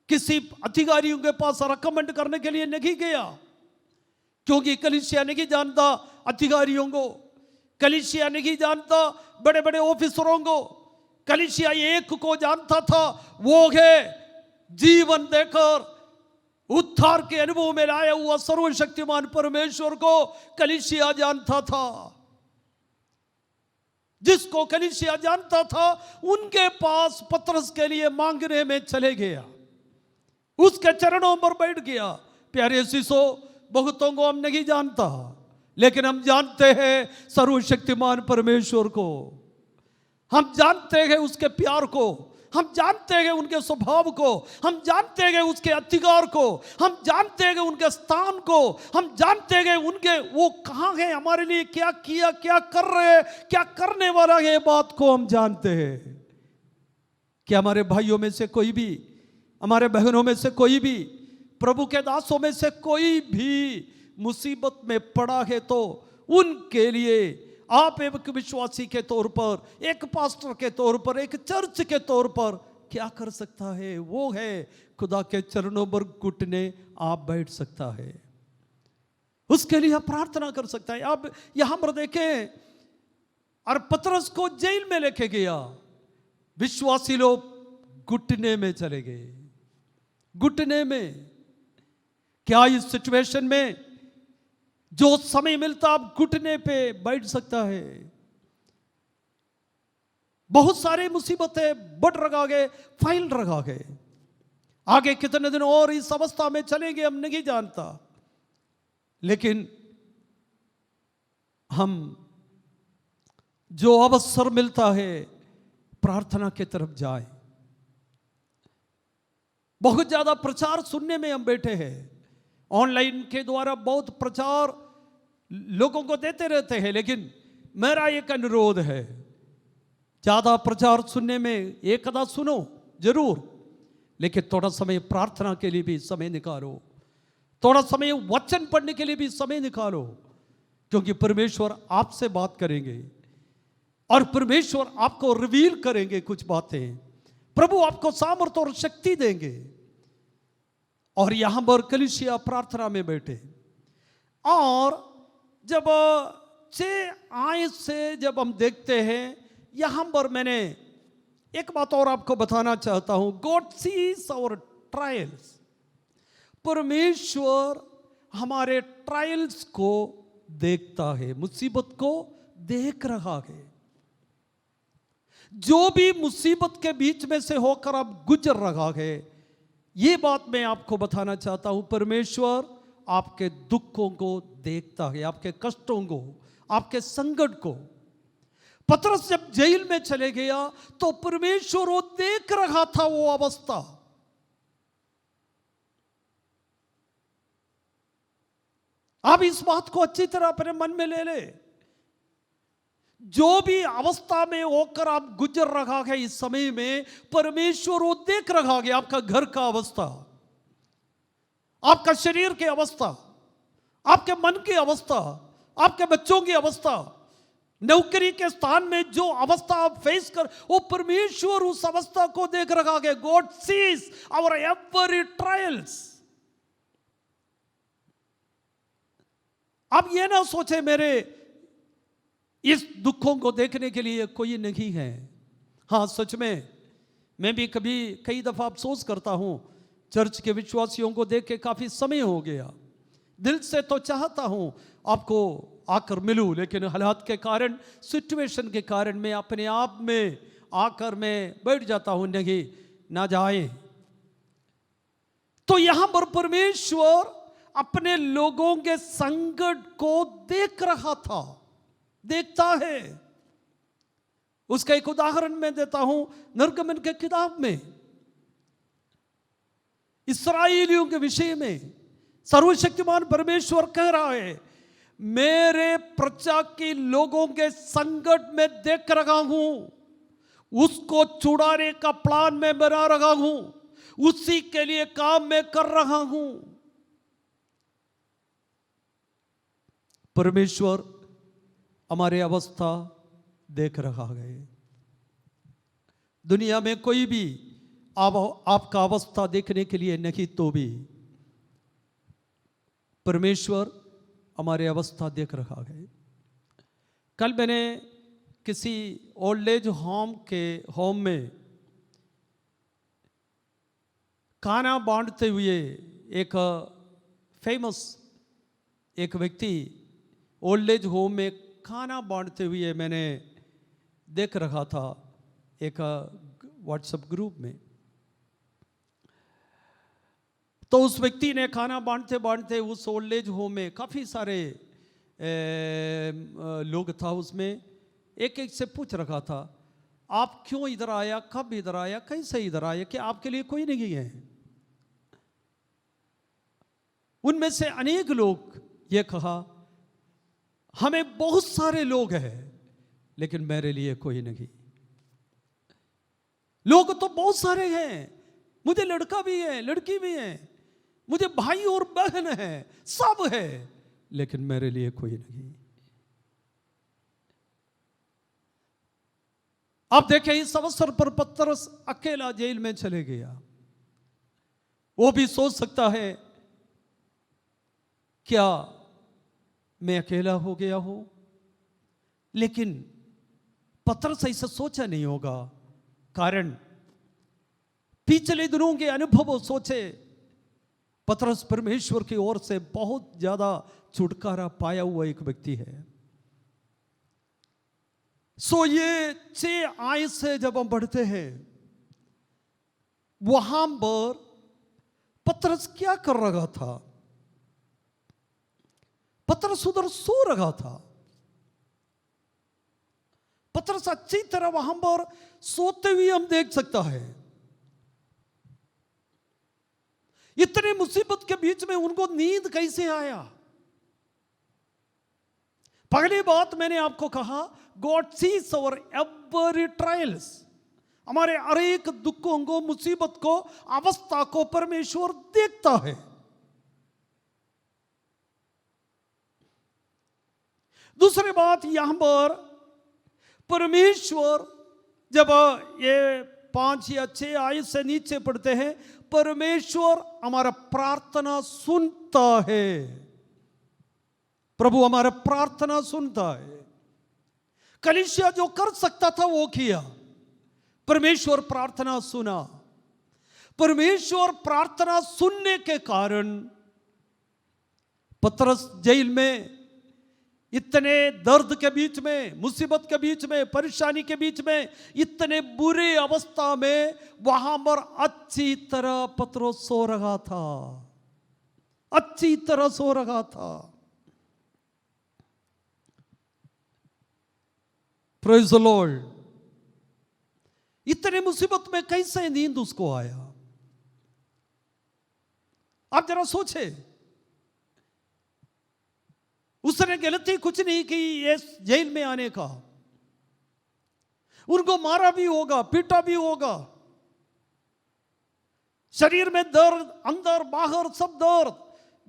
किसी अधिकारियों के पास रिकमेंड करने के लिए नहीं गया, क्योंकि कलीसिया नहीं जानता अधिकारियों को, कलीसिया नहीं जानता बड़े बड़े ऑफिसरों को। कलीसिया एक को जानता था, वो है जीवन देकर उद्धार के अनुभव में लाया हुआ सर्वशक्तिमान परमेश्वर को कलीसिया जानता था। जिसको कलीसिया जानता था उनके पास पतरस के लिए मांगने में चले गया, उसके चरणों पर बैठ गया। प्यारे शिशो, बहुतों को हम नहीं जानता, लेकिन हम जानते हैं सर्वशक्तिमान परमेश्वर को, हम जानते हैं उसके प्यार को, हम जानते हैं उनके स्वभाव को, हम जानते हैं उसके अधिकार को, हम जानते हैं उनके स्थान को, हम जानते हैं उनके वो कहाँ हैं, हमारे लिए क्या किया, क्या कर रहे हैं, क्या करने वाला है, बात को हम जानते हैं। कि हमारे भाइयों में से कोई भी, हमारे बहनों में से कोई भी, प्रभु के दासों में से कोई भी मुसीबत में पड़ा है तो उनके लिए आप एक विश्वासी के तौर पर, एक पास्टर के तौर पर, एक चर्च के तौर पर क्या कर सकता है? वो है खुदा के चरणों पर घुटने आप बैठ सकता है, उसके लिए आप प्रार्थना कर सकता है। अब यहां पर देखें, और पतरस को जेल में लेके गया, विश्वासी लोग घुटने में चले गए। घुटने में क्या इस सिचुएशन में जो समय मिलता आप घुटने पे बैठ सकता है? बहुत सारे मुसीबतें बढ़ रहा गए, फैल रहा गए। आगे कितने दिन और इस अवस्था में चलेंगे हम नहीं जानता, लेकिन हम जो अवसर मिलता है प्रार्थना की तरफ जाए। बहुत ज्यादा प्रचार सुनने में हम बैठे हैं, ऑनलाइन के द्वारा बहुत प्रचार लोगों को देते रहते हैं, लेकिन मेरा एक अनुरोध है, ज्यादा प्रचार सुनने में एक आधा सुनो जरूर, लेकिन थोड़ा समय प्रार्थना के लिए भी समय निकालो, थोड़ा समय वचन पढ़ने के लिए भी समय निकालो, क्योंकि परमेश्वर आपसे बात करेंगे और परमेश्वर आपको रिवील करेंगे कुछ बातें। प्रभु आपको सामर्थ्य और शक्ति देंगे। और यहां पर कलीसिया प्रार्थना में बैठे, और जब 6 आय से जब हम देखते हैं, यहां पर मैंने एक बात और आपको बताना चाहता हूं। गॉड सीज आवर ट्रायल्स, परमेश्वर हमारे ट्रायल्स को देखता है, मुसीबत को देख रहा है। जो भी मुसीबत के बीच में से होकर आप गुजर रहा है, ये बात मैं आपको बताना चाहता हूं, परमेश्वर आपके दुखों को देखता है, आपके कष्टों को, आपके संकट को। पतरस जब जेल में चले गया तो परमेश्वर वो देख रहा था वो अवस्था। आप इस बात को अच्छी तरह अपने मन में ले ले। जो भी अवस्था में होकर आप गुजर रहा है इस समय में, परमेश्वर वो देख रहा है। आपका घर का अवस्था, आपका शरीर की अवस्था, आपके मन की अवस्था, आपके बच्चों की अवस्था, नौकरी के स्थान में जो अवस्था आप फेस कर, वो परमेश्वर उस अवस्था को देख रहा है। God sees our every trials. आप ये ना सोचे मेरे इस दुखों को देखने के लिए कोई नहीं है। हाँ, सच में मैं भी कभी कई दफा अफसोस करता हूं, चर्च के विश्वासियों को देख के काफी समय हो गया। दिल से तो चाहता हूं आपको आकर मिलूं, लेकिन हालात के कारण, सिचुएशन के कारण मैं अपने आप में आकर मैं बैठ जाता हूं, नहीं ना जाए। तो यहां पर परमेश्वर अपने लोगों के संकट को देख रहा था, देखता है। उसका एक उदाहरण मैं देता हूं, निर्गमन के किताब में इस्राएलियों के विषय में सर्वशक्तिमान परमेश्वर कह रहा है, मेरे प्रजा के लोगों के संकट में देख रहा हूं, उसको छुड़ाने का प्लान मैं बना रहा हूं, उसी के लिए काम मैं कर रहा हूं। परमेश्वर हमारे अवस्था देख रहा है। दुनिया में कोई भी आपका अवस्था देखने के लिए नहीं, तो भी परमेश्वर हमारे अवस्था देख रहा है। कल मैंने किसी ओल्ड एज होम में खाना बांटते हुए एक फेमस एक व्यक्ति ओल्ड एज होम में खाना बांटते हुए मैंने देख रहा था एक व्हाट्सएप ग्रुप में। तो उस व्यक्ति ने खाना बांटते बांटते उस ओल्ड एज होम में काफ़ी सारे लोग था, उसमें एक एक से पूछ रखा था, आप क्यों इधर आया, कब इधर आया, कैसे इधर आया, कि आपके लिए कोई नहीं है। उनमें से अनेक लोग ये कहा, हमें बहुत सारे लोग हैं लेकिन मेरे लिए कोई नहीं। लोग तो बहुत सारे हैं, मुझे लड़का भी है, लड़की भी है, मुझे भाई और बहन है, सब है, लेकिन मेरे लिए कोई नहीं। आप देखें, इस अवसर पर पतरस अकेला जेल में चले गया। वो भी सोच सकता है, क्या मैं अकेला हो गया हूं? लेकिन पतरस ऐसा सोचा नहीं होगा, कारण पिछले दिनों के अनुभव सोचे। पतरस परमेश्वर की ओर से बहुत ज्यादा छुटकारा पाया हुआ एक व्यक्ति है। सो ये 6 आय से जब हम बढ़ते हैं, वहां पर पतरस क्या कर रहा था? पतरस उधर सो रहा था। पतरस अच्छी तरह वहां पर सोते हुए हम देख सकता है। इतनी मुसीबत के बीच में उनको नींद कैसे आया? पहली बात मैंने आपको कहा, God sees our every trials. हमारे हर एक दुखों को, मुसीबत को, अवस्था को परमेश्वर देखता है। दूसरी बात, यहां पर परमेश्वर जब ये 5 या 6 आयत से नीचे पढ़ते हैं, परमेश्वर हमारा प्रार्थना सुनता है। प्रभु हमारा प्रार्थना सुनता है। कलीसिया जो कर सकता था वो किया, परमेश्वर प्रार्थना सुना। परमेश्वर प्रार्थना सुनने के कारण पतरस जेल में इतने दर्द के बीच में, मुसीबत के बीच में, परेशानी के बीच में, इतने बुरी अवस्था में वहां पर अच्छी तरह पतरस सो रहा था, अच्छी तरह सो रहा था। Praise the Lord. इतने मुसीबत में कैसे नींद उसको आया? आप जरा सोचे, उसने गलती कुछ नहीं की ये जेल में आने का। उनको मारा भी होगा, पीटा भी होगा, शरीर में दर्द, अंदर बाहर सब दर्द,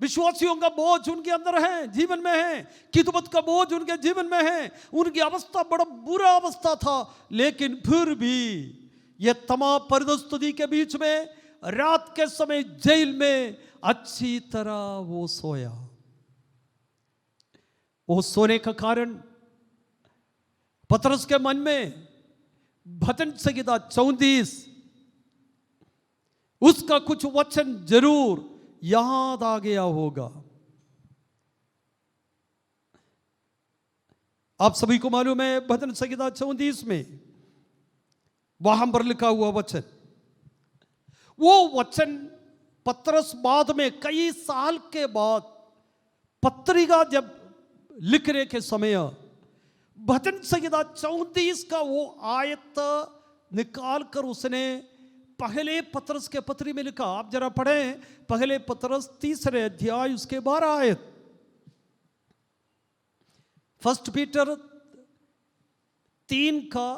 विश्वासियों का बोझ उनके अंदर है, जीवन में है, किदमत का बोझ उनके जीवन में है। उनकी अवस्था बड़ा बुरा अवस्था था, लेकिन फिर भी ये तमाम परिस्थिति के बीच में रात के समय जेल में अच्छी तरह वो सोया। वो सोने का कारण पतरस के मन में भजन संहिता 34 उसका कुछ वचन जरूर याद आ गया होगा। आप सभी को मालूम है, भजन संहिता 34 में वहां पर लिखा हुआ वचन, वो वचन पतरस बाद में कई साल के बाद पत्रिका जब लिखने के समय भजन संहिता 34 का वो आयत निकाल कर उसने पहले पतरस के पत्री में लिखा। आप जरा पढ़ें, पहले पतरस 3 अध्याय उसके 12 आयत। 1 पीटर 3 का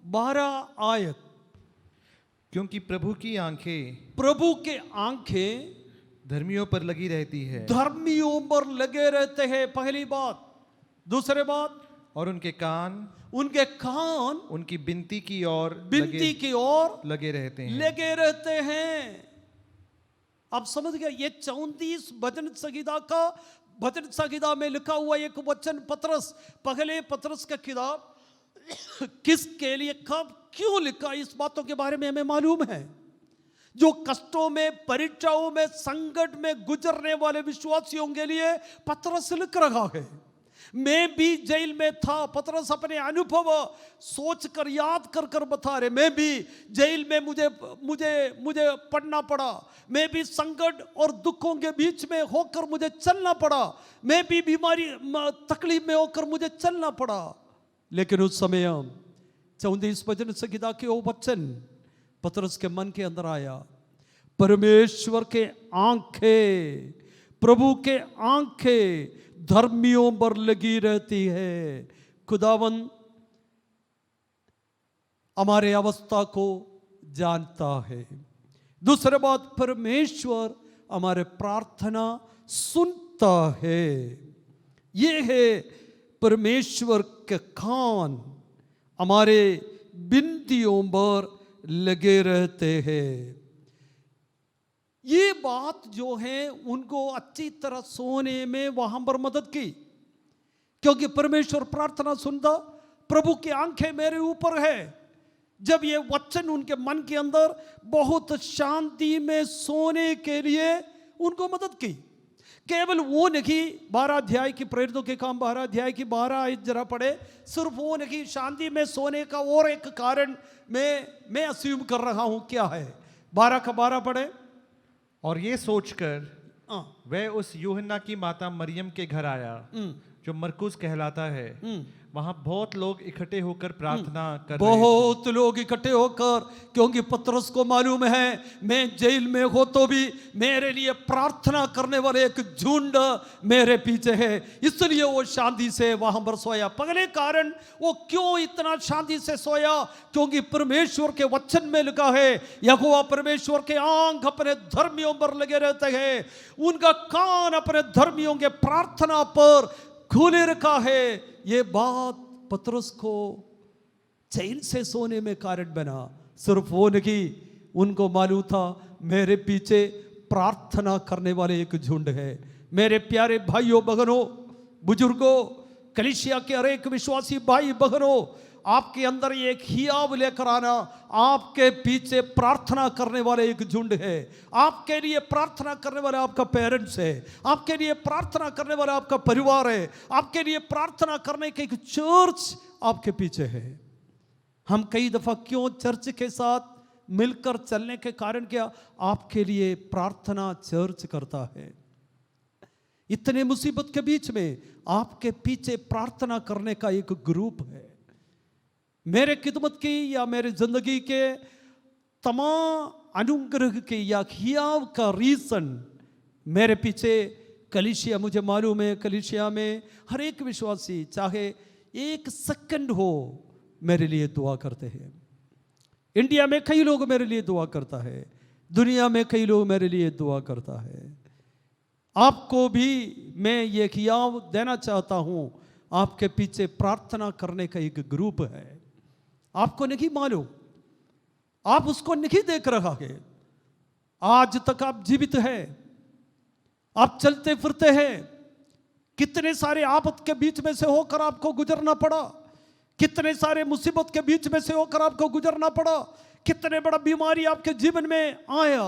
12 आयत। क्योंकि प्रभु की आंखें धर्मियों पर लगी रहती है, धर्मियों पर लगे रहते हैं, पहली बात। दूसरे बात, और उनके कान उनकी बिनती की ओर लगे रहते हैं। आप समझ गए? ये 34 भजन संहिता में लिखा हुआ एक वचन पतरस, पहले पतरस का किताब किसके लिए, कब, क्यों लिखा, इस बातों के बारे में हमें मालूम है। जो कष्टों में, परीक्षाओं में, संकट में गुजरने वाले विश्वासियों के लिए पतरस लिख रहा है। मैं भी जेल में था, पतरस अपने अनुभव सोचकर, याद कर कर बता रहे। मैं भी जेल में मुझे पढ़ना पड़ा, मैं भी संकट और दुखों के बीच में होकर मुझे चलना पड़ा, मैं भी बीमारी तकलीफ में होकर मुझे चलना पड़ा। लेकिन उस समय 34 भजन संहिता के वो वचन पतरस के मन के अंदर आया। परमेश्वर के आंखें, प्रभु के आंखें धर्मियों पर लगी रहती है। खुदावन हमारे अवस्था को जानता है। दूसरी बात, परमेश्वर हमारे प्रार्थना सुनता है। ये है परमेश्वर के कान हमारे बिनतियों पर लगे रहते हैं। ये बात जो है उनको अच्छी तरह सोने में वहां पर मदद की, क्योंकि परमेश्वर प्रार्थना सुनता, प्रभु की आंखें मेरे ऊपर है। जब ये वचन उनके मन के अंदर बहुत शांति में सोने के लिए उनको मदद की। केवल वो नहीं, 12 अध्याय की प्रेरितों के काम 12 अध्याय की 12 आयत जरा पढ़े, सिर्फ वो नहीं, शांति में सोने का और एक कारण मैं अस्यूम कर रहा हूं क्या है। 12 का 12 पढ़े। और ये सोचकर वह उस यूहन्ना की माता मरियम के घर आया जो मरकुस कहलाता है। वहां बहुत लोग इकट्ठे होकर प्रार्थना कर रहे थे। बहुत लोग इकट्ठे होकर, क्योंकि पतरस को मालूम है मैं जेल में हो तो भी मेरे लिए प्रार्थना करने वाले एक झुंड मेरे पीछे है, इसलिए वो शांति से वहां पर सोया। पहले कारण वो क्यों इतना शांति से सोया, क्योंकि परमेश्वर के वचन में लिखा है यहोवा परमेश्वर के आंख अपने धर्मियों पर लगे रहते हैं, उनका कान अपने धर्मियों के प्रार्थना पर खुले रखा है। ये बात पतरस को चैन से सोने में कारण बना। सिर्फ वो नहीं, उनको मालूम था मेरे पीछे प्रार्थना करने वाले एक झुंड है। मेरे प्यारे भाइयों बहनों, बुजुर्गों, कलीसिया के हर एक विश्वासी भाई बहनों, आपके अंदर एक हियाव लेकर आना, आपके पीछे प्रार्थना करने वाले एक झुंड है। आपके लिए प्रार्थना करने वाला आपका पेरेंट्स है, आपके लिए प्रार्थना करने वाला आपका परिवार है, आपके लिए प्रार्थना करने की एक चर्च आपके पीछे है। हम कई दफा क्यों चर्च के साथ मिलकर चलने के कारण क्या, आपके लिए प्रार्थना चर्च करता है। इतने मुसीबत के बीच में आपके पीछे प्रार्थना करने का एक ग्रुप है। मेरे खिदमत की या मेरे जिंदगी के तमाम अनुग्रह के या हियाव का रीजन मेरे पीछे कलीसिया, मुझे मालूम है कलीसिया में हर एक विश्वासी चाहे एक सेकंड हो मेरे लिए दुआ करते हैं। इंडिया में कई लोग मेरे लिए दुआ करता है, दुनिया में कई लोग मेरे लिए दुआ करता है। आपको भी मैं ये हियाव देना चाहता हूं, आपके पीछे प्रार्थना करने का एक ग्रुप है। आपको नहीं मालूम, आप उसको नहीं देख रहा है। आज तक आप जीवित हैं, आप चलते फिरते हैं। कितने सारे आपत के बीच में से होकर आपको गुजरना पड़ा, कितने सारे मुसीबत के बीच में से होकर आपको गुजरना पड़ा, कितने बड़ा बीमारी आपके जीवन में आया,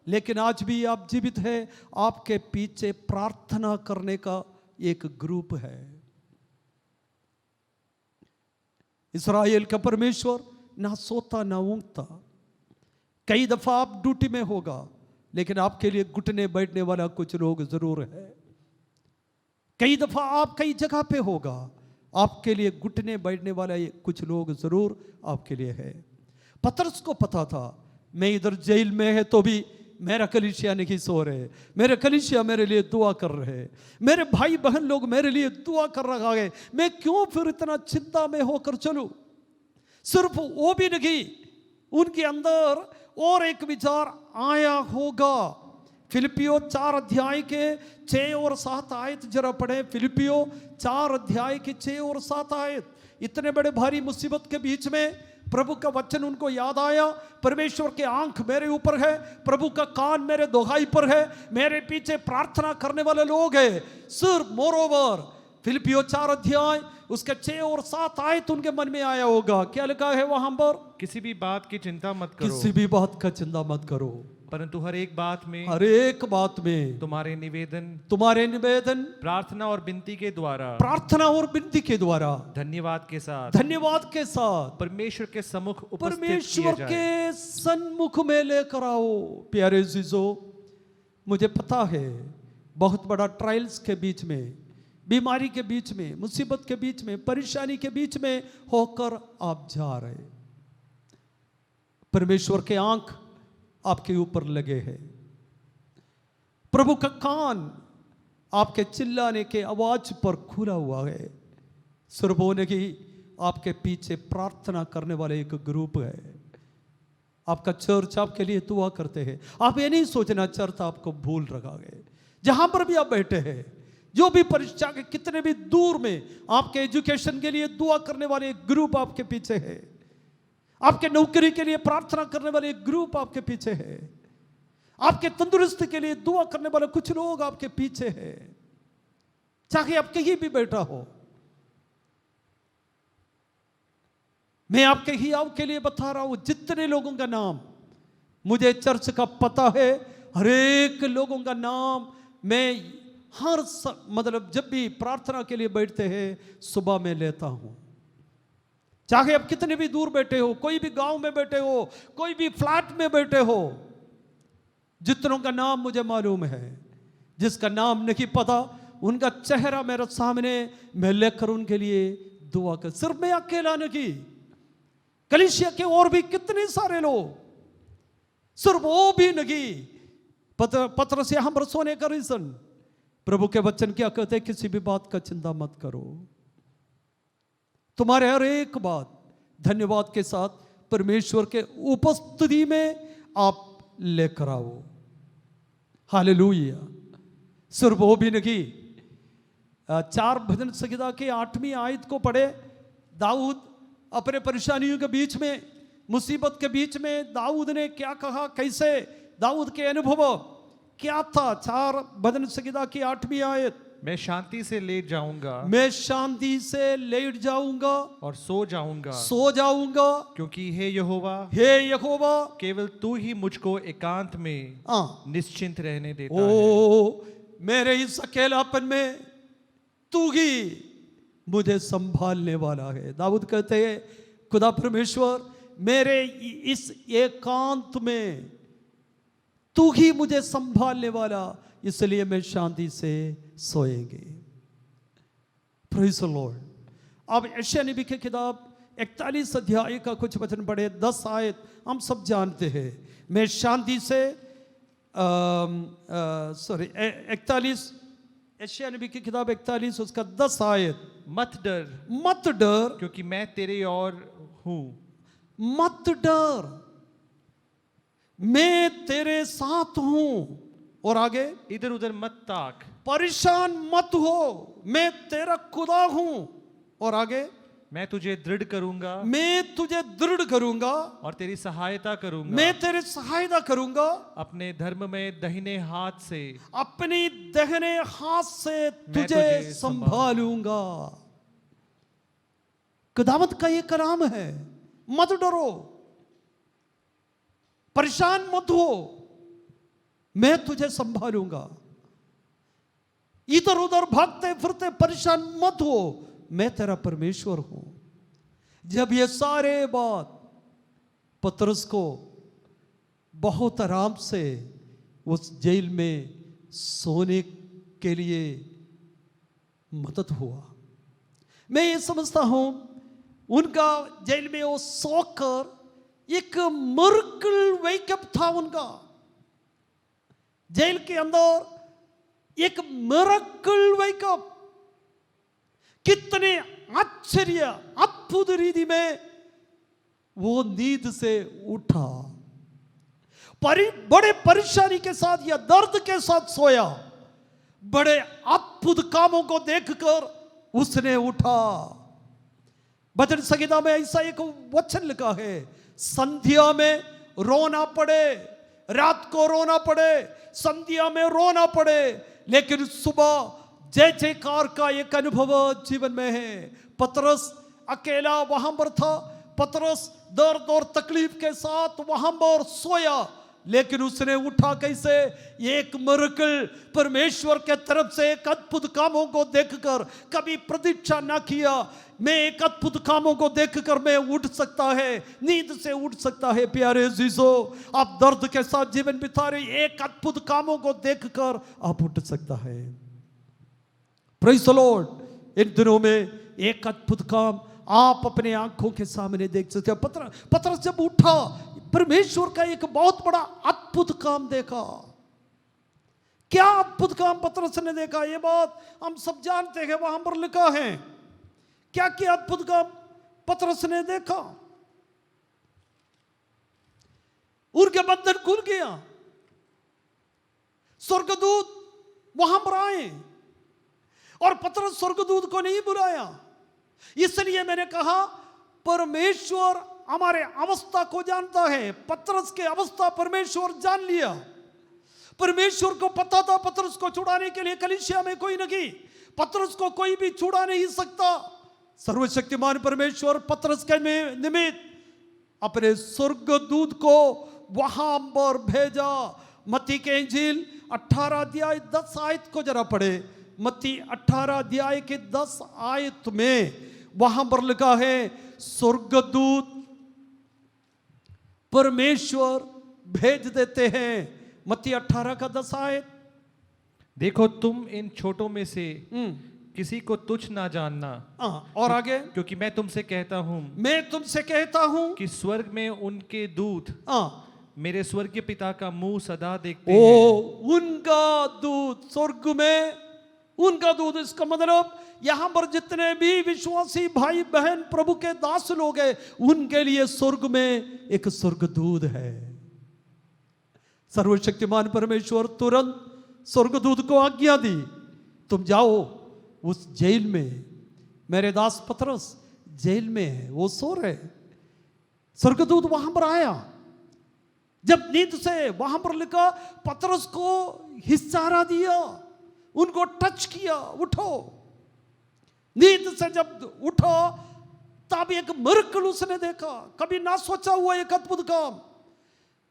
लेकिन आज भी आप जीवित हैं। आपके पीछे प्रार्थना करने का एक ग्रुप है। इस्राएल का परमेश्वर ना सोता ना ऊँगता। कई दफा आप ड्यूटी में होगा, लेकिन आपके लिए घुटने बैठने वाला कुछ लोग जरूर है। कई दफा आप कई जगह पे होगा, आपके लिए घुटने बैठने वाला कुछ लोग जरूर आपके लिए है। पतरस को पता था मैं इधर जेल में है तो भी मेरा कलीसिया नहीं सो रहे, मेरे कलीसिया मेरे लिए दुआ कर रहे, मेरे भाई बहन लोग मेरे लिए दुआ कर रहा है, मैं क्यों फिर इतना चिंता में होकर चलूं। सिर्फ वो भी नहीं, उनके अंदर और एक विचार आया होगा। फिलिपियो 4 अध्याय के 6 और 7 आयत जरा पढ़े। फिलिपियो 4 अध्याय के 6 और 7 आयत। इतने बड़े भारी मुसीबत के बीच में प्रभु का वचन उनको याद आया। परमेश्वर की आंख मेरे ऊपर है, प्रभु का कान मेरे दोहाई पर है, मेरे पीछे प्रार्थना करने वाले लोग हैं। सिर्फ मोरोवर फिलिपियो 4 अध्याय उसके 6 और 7 आयत उनके मन में आया होगा। क्या लिखा है वहां पर? किसी भी बात की चिंता मत करो, किसी भी बात का चिंता मत करो, परंतु हर एक बात में तुम्हारे निवेदन प्रार्थना और विनती के द्वारा धन्यवाद के साथ परमेश्वर के सन्मुख में लेकर आओ। प्यारे जीजो, मुझे पता है बहुत बड़ा ट्रायल्स के बीच में बीमारी के बीच में, मुसीबत के बीच में, परेशानी के बीच में होकर आप जा रहे, परमेश्वर के आंख आपके ऊपर लगे हैं, प्रभु का कान आपके चिल्लाने के आवाज पर खुला हुआ है। सिर्फ वो नहीं, आपके पीछे प्रार्थना करने वाले एक ग्रुप है। आपका चर्च आपके लिए दुआ करते हैं। आप ये नहीं सोचना चर्च आपको भूल रखा है। जहां पर भी आप बैठे हैं, जो भी परीक्षा के कितने भी दूर में, आपके एजुकेशन के लिए दुआ करने वाले एक ग्रुप आपके पीछे है। आपके नौकरी के लिए प्रार्थना करने वाले एक ग्रुप आपके पीछे है। आपके तंदुरुस्ती के लिए दुआ करने वाले कुछ लोग आपके पीछे हैं। चाहे आप कहीं भी बैठा हो, मैं आपके ही आपके लिए बता रहा हूं, जितने लोगों का नाम मुझे चर्च का पता है, हर एक लोगों का नाम मैं मतलब जब भी प्रार्थना के लिए बैठते हैं सुबह में लेता हूं। चाहे आप कितने भी दूर बैठे हो, कोई भी गांव में बैठे हो, कोई भी फ्लैट में बैठे हो, जितनों का नाम मुझे मालूम है। जिसका नाम नहीं पता, उनका चेहरा मेरे सामने, मैं लेकर उनके लिए दुआ कर। सिर्फ मैं अकेला नहीं, कलीसिया के और भी कितने सारे लोग, सिर्फ वो भी नहीं। पत्रस से हम सोने का रीजन, प्रभु के वचन क्या कहते हैं, किसी भी बात का चिंता मत करो, तुम्हारे हर एक बात धन्यवाद के साथ परमेश्वर के उपस्थिति में आप लेकर आओ। हालेलुया। सिर्फ वो भी नहीं, 4 भजन संहिता के 8वीं आयत को पढ़े। दाऊद अपने परेशानियों के बीच में, मुसीबत के बीच में दाऊद ने क्या कहा, कैसे दाऊद के अनुभव क्या था। 4 भजन संहिता की 8वीं आयत, मैं शांति से लेट जाऊंगा, मैं शांति से लेट जाऊंगा और सो जाऊंगा, क्योंकि हे यहोवा केवल तू ही मुझको एकांत में निश्चिंत रहने देता है। मेरे इस अकेलापन में तू ही मुझे संभालने वाला है। दाऊद कहते हैं, खुदा परमेश्वर मेरे इस एकांत में तू ही मुझे संभालने वाला, इसलिए मैं शांति से सोएंगे। Praise the lord. अब यशायाह नबी की किताब 41 अध्याय का कुछ वचन पढ़े, 10 आयत हम सब जानते हैं। मैं शांति से 41 यशायाह नबी की किताब 41 उसका 10 आयत, मत डर क्योंकि मैं तेरे और हूं। मत डर, मैं तेरे साथ हूं। और आगे, इधर उधर मत ताक, परेशान मत हो, मैं तेरा खुदा हूं। और आगे, मैं तुझे दृढ़ करूंगा और तेरी सहायता करूंगा, मैं तेरी सहायता करूंगा, अपने धर्म में दाहिने हाथ से, अपनी दाहिने हाथ से तुझे संभालूंगा। खुदावंद का ये कलाम है, मत डरो, परेशान मत हो, मैं तुझे संभालूंगा। इधर उधर भागते फिरते परेशान मत हो, मैं तेरा परमेश्वर हूं। जब ये सारे बात पतरस को बहुत आराम से उस जेल में सोने के लिए मदद हुआ। मैं ये समझता हूं उनका जेल में वो सोकर एक मिरेकल वेकअप था उनका। जेल के अंदर एक मिरेकल वेकअप, कितने आश्चर्य अद्भुत रीति में वो नींद से उठा, बड़े परेशानी के साथ या दर्द के साथ सोया, बड़े अद्भुत कामों को देखकर उसने उठा। भजन संहिता में ऐसा एक वचन लिखा है, संध्या में रोना पड़े, रात को रोना पड़े, संध्या में रोना पड़े, लेकिन सुबह जय जयकार का एक अनुभव जीवन में है। पतरस अकेला वहां पर था, पतरस दर्द और तकलीफ के साथ वहां पर सोया, लेकिन उसने उठा कैसे? एक मिरेकल परमेश्वर के तरफ से एक अद्भुत कामों को देखकर, कभी प्रतीक्षा ना किया, मैं एक अद्भुत कामों को देखकर मैं उठ सकता है, नींद से उठ सकता है। प्यारे जीजो, आप दर्द के साथ जीवन बिता रहे, एक अद्भुत कामों को देखकर आप उठ सकता है। Praise the Lord. इन दिनों में एक अद्भुत काम आप अपने आंखों के सामने देख सकते हो। पतरस जब उठा, परमेश्वर का एक बहुत बड़ा अद्भुत काम देखा। क्या अद्भुत काम पतरस ने देखा, ये बात हम सब जानते हैं, वहां पर लिखा है। क्या क्या अद्भुत काम पतरस ने देखा? उनके बंधन खुल गया, स्वर्गदूत वहां पर आए और पतरस स्वर्गदूत को नहीं बुलाया। इसलिए मैंने कहा परमेश्वर हमारे अवस्था को जानता है। पतरस की अवस्था परमेश्वर जान लिया। परमेश्वर को पता था पतरस को छुड़ाने के लिए कलीसिया में कोई नहीं, पतरस को कोई भी छुड़ा नहीं सकता। सर्वशक्तिमान परमेश्वर पतरस के निमित्त अपने स्वर्गदूत को वहां पर भेजा। मत्ती के इंजील 18 अध्याय 10 आयत को जरा पढ़े। मत्ती 18 अध्याय के 10 आयत में वहां पर लिखा है, स्वर्गदूत परमेश्वर भेज देते हैं। मत्ती 18 का 10 आयत। देखो तुम इन छोटों में से किसी को तुच्छ ना जानना। और आगे, क्योंकि मैं तुमसे कहता हूं, मैं तुमसे कहता हूं कि स्वर्ग में उनके दूत मेरे स्वर्गीय पिता का मुंह सदा देखते ओ हैं। उनका दूत स्वर्ग में, उनका दूत, इसका मतलब यहां पर जितने भी विश्वासी भाई बहन प्रभु के दास लोग हैं, उनके लिए स्वर्ग में एक स्वर्गदूत है। सर्वशक्तिमान परमेश्वर तुरंत स्वर्गदूत को आज्ञा दी, तुम जाओ उस जेल में, मेरे दास पतरस जेल में है, वो सो रहे। स्वर्गदूत वहां पर आया, जब नींद से, वहां पर लिखा पतरस को हिस्सारा दिया, उनको टच किया, उठो। नींद से जब उठा तब एक मिरेकल उसने देखा। कभी ना सोचा हुआ एक अद्भुत काम,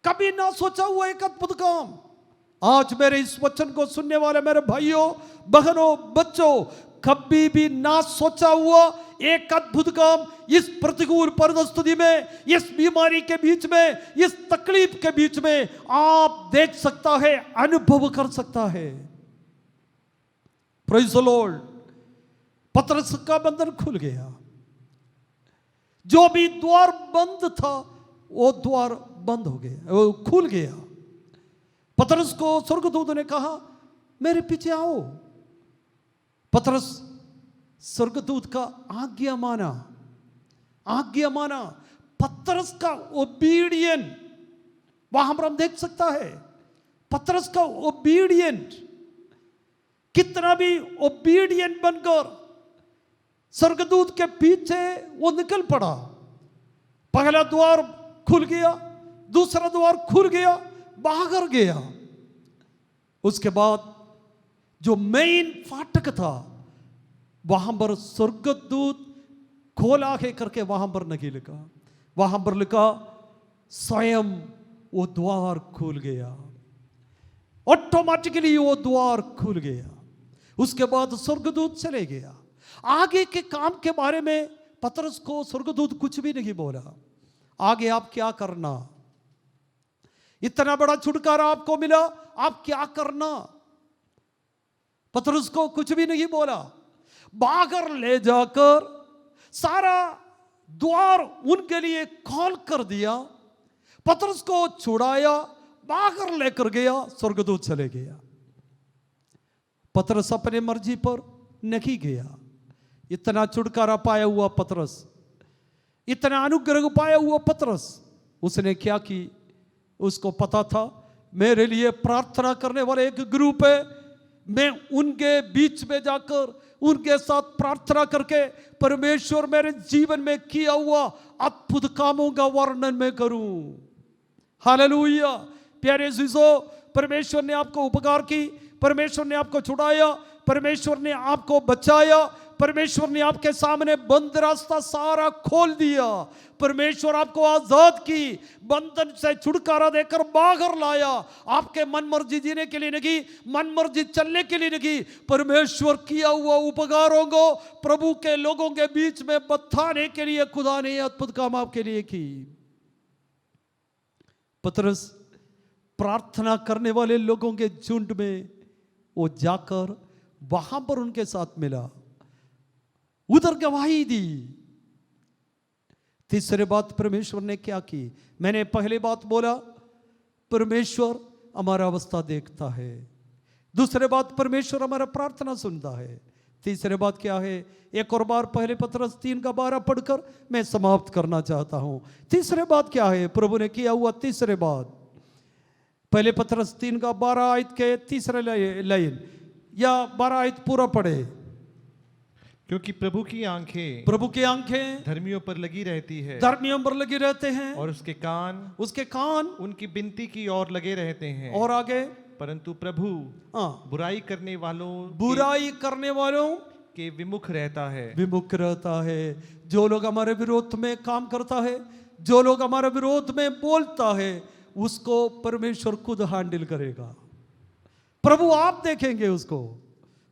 कभी ना सोचा हुआ एक अद्भुत काम। आज मेरे इस वचन को सुनने वाले मेरे भाइयों बहनों बच्चों, कभी भी ना सोचा हुआ एक अद्भुत काम इस प्रतिकूल परिस्थिति में, इस बीमारी के बीच में, इस तकलीफ के बीच में आप देख सकता है, अनुभव कर सकता है। Praise the Lord. पतरस का बंधन खुल गया। जो भी द्वार बंद था वो द्वार बंद हो गया, वो खुल गया। पतरस को स्वर्गदूत ने कहा मेरे पीछे आओ। पतरस स्वर्गदूत का आज्ञा माना, आज्ञा माना। पतरस का ओबीडियंट वहां पर हम देख सकता है। पतरस का ओबीडियंट, कितना भी ओबीडियंट बनकर स्वर्गदूत के पीछे वो निकल पड़ा। पहला द्वार खुल गया, दूसरा द्वार खुल गया, बाहर गया। उसके बाद जो मेन फाटक था वहां पर स्वर्गदूत खोला के करके वहां पर नहीं लिखा, वहां पर लिखा स्वयं वो द्वार खुल गया। ऑटोमेटिकली वो द्वार खुल गया। उसके बाद स्वर्गदूत चले गया। आगे के काम के बारे में पतरस को स्वर्गदूत कुछ भी नहीं बोला। आगे आप क्या करना, इतना बड़ा छुटकारा आपको मिला, आप क्या करना, पतरस को कुछ भी नहीं बोला। बाहर ले जाकर सारा द्वार उनके लिए खोल कर दिया, पतरस को छुड़ाया, बाहर लेकर गया, स्वर्गदूत चले गया। पतरस अपने मर्जी पर नहीं गया। इतना छुटकारा पाया हुआ पतरस, इतना अनुग्रह पाया हुआ पतरस, उसने क्या की, उसको पता था मेरे लिए प्रार्थना करने वाले एक ग्रुप है, मैं उनके बीच में जाकर उनके साथ प्रार्थना करके परमेश्वर मेरे जीवन में किया हुआ अद्भुत कामों का वर्णन मैं करूं। हालेलुया। प्यारे जीजो, परमेश्वर ने आपको उपकार की, परमेश्वर ने आपको छुड़ाया, परमेश्वर ने आपको बचाया, परमेश्वर ने आपके सामने बंद रास्ता सारा खोल दिया, परमेश्वर आपको आजाद की, बंधन से छुटकारा देकर बाहर लाया। आपके मन मर्जी जीने के लिए नहीं, मन मर्जी चलने के लिए नहीं, परमेश्वर किया हुआ उपकारों को प्रभु के लोगों के बीच में बताने के लिए खुदा ने अद्भुत काम आपके लिए की। पतरस प्रार्थना करने वाले लोगों के झुंड में वो जाकर वहां पर उनके साथ मिला, उधर गवाही दी। तीसरी बात परमेश्वर ने क्या की? मैंने पहली बात बोला, परमेश्वर हमारा अवस्था देखता है। दूसरी बात, परमेश्वर हमारा प्रार्थना सुनता है। तीसरी बात क्या है? एक और बार पहले पत्रस 3:12 पढ़कर मैं समाप्त करना चाहता हूं। तीसरी बात क्या है प्रभु ने किया हुआ? तीसरी बात, पहले पत्रस 3:12 आयत के तीसरे लाइन या 12 आयत पूरा पढ़े। क्योंकि प्रभु की आंखें धर्मियों पर लगी रहती है, धर्मियों पर लगे रहते हैं, और उसके कान उनकी विनती की ओर लगे रहते हैं। और आगे, परंतु प्रभु बुराई करने वालों के विमुख रहता है। जो लोग हमारे विरोध में काम करता है, जो लोग हमारे विरोध में बोलता है, उसको परमेश्वर खुद हैंडल करेगा। प्रभु आप देखेंगे उसको।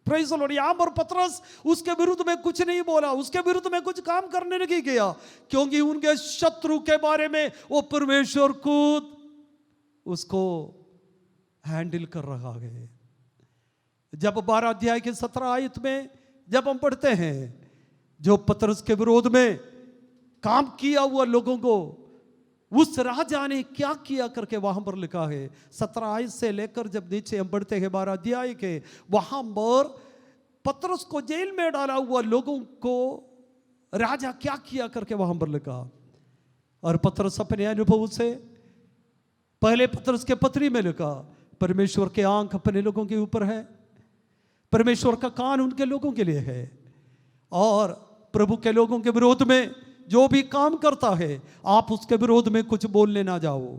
Praise the Lord. यहां पर पतरस उसके विरुद्ध में कुछ नहीं बोला, उसके विरुद्ध में कुछ काम करने नहीं गया, क्योंकि उनके शत्रु के बारे में वो परमेश्वर खुद उसको हैंडल कर रहा है। जब 12 अध्याय के 17 आयत में जब हम पढ़ते हैं, जो पतरस के विरोध में काम किया हुआ लोगों को उस राजा ने क्या किया करके वहां पर लिखा है। 17 आयत से लेकर जब नीचे हम बढ़ते हैं 12 अध्याय के, वहां पर पतरस को जेल में डाला हुआ लोगों को राजा क्या किया करके वहां पर लिखा। और पतरस अपने अनुभव से पहले पतरस के पत्री में लिखा, परमेश्वर के आंख अपने लोगों के ऊपर है, परमेश्वर का कान उनके लोगों के लिए है, और प्रभु के लोगों के विरोध में जो भी काम करता है, आप उसके विरोध में कुछ बोलने ना जाओ,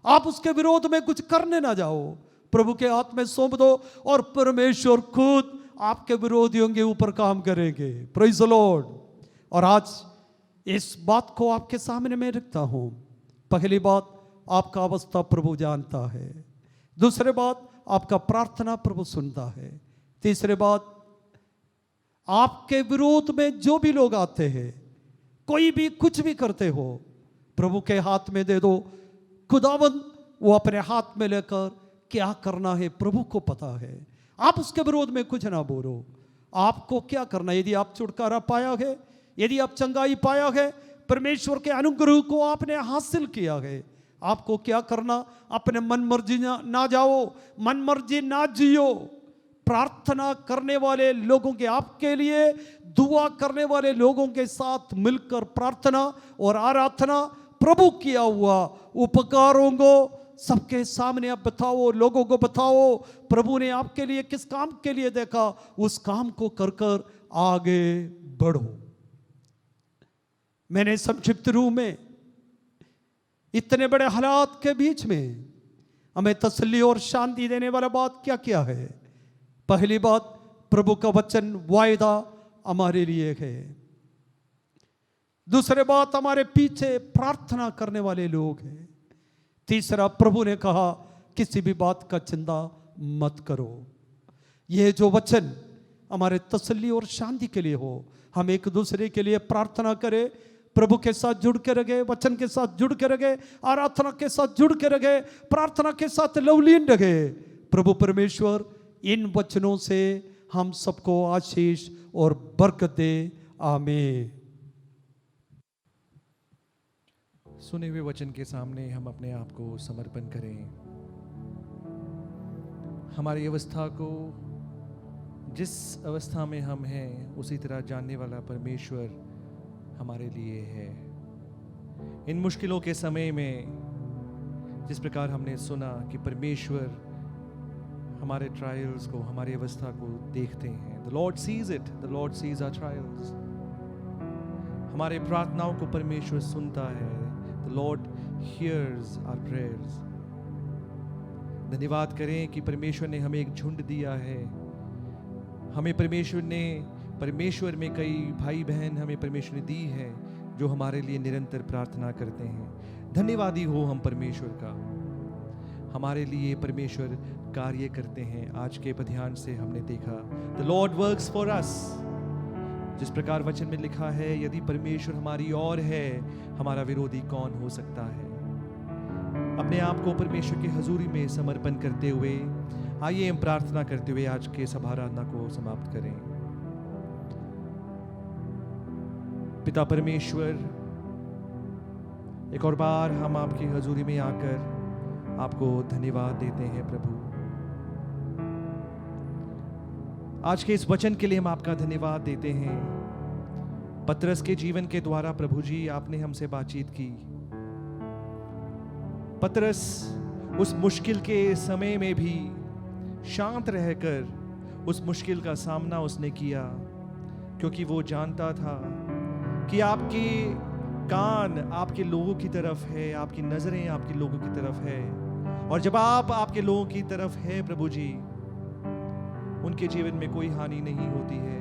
आप उसके विरोध में कुछ करने ना जाओ, प्रभु के हाथ में सौंप दो और परमेश्वर खुद आपके विरोधियों के ऊपर काम करेंगे। Praise the Lord. और आज इस बात को आपके सामने मैं रखता हूं। पहली बात, आपका अवस्था प्रभु जानता है। दूसरी बात, आपका प्रार्थना प्रभु सुनता है। तीसरी बात, आपके विरोध में जो भी लोग आते हैं, कोई भी कुछ भी करते हो, प्रभु के हाथ में दे दो। खुदावंद वो अपने हाथ में लेकर क्या करना है प्रभु को पता है। आप उसके विरोध में कुछ ना बोलो। आपको क्या करना है? यदि आप छुटकारा पाया है, यदि आप चंगाई पाया है, परमेश्वर के अनुग्रह को आपने हासिल किया है, आपको क्या करना? अपने मन मर्जी ना जाओ, मन मर्जी ना जियो। प्रार्थना करने वाले लोगों के, आपके लिए दुआ करने वाले लोगों के साथ मिलकर प्रार्थना और आराधना, प्रभु किया हुआ उपकारों को सबके सामने आप बताओ, लोगों को बताओ, प्रभु ने आपके लिए किस काम के लिए देखा, उस काम को कर कर आगे बढ़ो। मैंने संक्षिप्त रूप में इतने बड़े हालात के बीच में हमें तसल्ली और शांति देने वाला बात क्या क्या है? पहली बात, प्रभु का वचन वायदा हमारे लिए है। दूसरी बात, हमारे पीछे प्रार्थना करने वाले लोग हैं। तीसरा, प्रभु ने कहा किसी भी बात का चिंता मत करो। यह जो वचन हमारे तसल्ली और शांति के लिए हो, हम एक दूसरे के लिए प्रार्थना करें, प्रभु के साथ जुड़ के रहे, वचन के साथ जुड़ के रहे, आराधना के साथ जुड़ के रहे, प्रार्थना के साथ लवलीन रहे। प्रभु परमेश्वर इन वचनों से हम सबको आशीष और बरकत दे। आमीन। सुने हुए वचन के सामने हम अपने आप को समर्पण करें। हमारी अवस्था को, जिस अवस्था में हम हैं, उसी तरह जानने वाला परमेश्वर हमारे लिए है। इन मुश्किलों के समय में जिस प्रकार हमने सुना कि परमेश्वर हमारे ट्रायल्स को, हमारी अवस्था को देखते हैं। The Lord sees it. The Lord sees our trials. हमारे प्रार्थनाओं को परमेश्वर सुनता है। The Lord hears our prayers. धन्यवाद करें कि परमेश्वर ने हमें एक झुंड दिया है। हमें परमेश्वर में कई भाई बहन हमें परमेश्वर ने दी है जो हमारे लिए निरंतर प्रार्थना करते हैं। धन्यवादी हो हम परमेश्वर का। हमारे लिए परमेश्वर कार्य करते हैं। आज के अध्याय से हमने देखा The Lord works for us। जिस प्रकार वचन में लिखा है, यदि परमेश्वर हमारी ओर है, हमारा विरोधी कौन हो सकता है। अपने आप को परमेश्वर की हजूरी में समर्पण करते हुए आइए हम प्रार्थना करते हुए आज के सभा आराधना को समाप्त करें। पिता परमेश्वर, एक और बार हम आपकी हजूरी में आकर आपको धन्यवाद देते हैं प्रभु। आज के इस वचन के लिए हम आपका धन्यवाद देते हैं। पतरस के जीवन के द्वारा प्रभु जी आपने हमसे बातचीत की। पतरस उस मुश्किल के समय में भी शांत रहकर उस मुश्किल का सामना उसने किया, क्योंकि वो जानता था कि आपके कान आपके लोगों की तरफ है, आपकी नजरें आपके लोगों की तरफ है, और जब आप आपके लोगों की तरफ है प्रभु जी, उनके जीवन में कोई हानि नहीं होती है,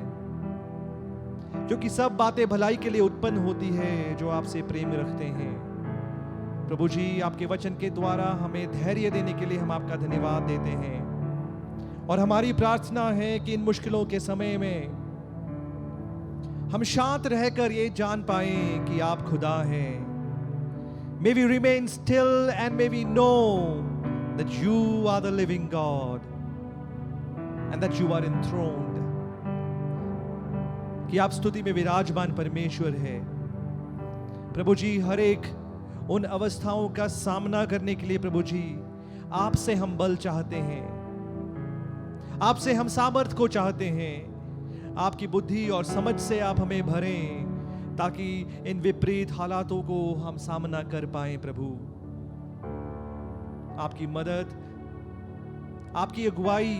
क्योंकि सब बातें भलाई के लिए उत्पन्न होती है जो आपसे प्रेम रखते हैं। प्रभु जी, आपके वचन के द्वारा हमें धैर्य देने के लिए हम आपका धन्यवाद देते हैं, और हमारी प्रार्थना है कि इन मुश्किलों के समय में हम शांत रहकर ये जान पाएं कि आप खुदा हैं। May we remain still and may we know that you are the living God and that you are enthroned, कि आप स्तुति में विराजमान परमेश्वर है। प्रभु जी, हर एक उन अवस्थाओं का सामना करने के लिए प्रभु जी आपसे हम बल चाहते हैं, आपसे हम सामर्थ को चाहते हैं। आपकी बुद्धि और समझ से आप हमें भरें, ताकि इन विपरीत हालातों को हम सामना कर पाएं। प्रभु, आपकी मदद, आपकी अगुवाई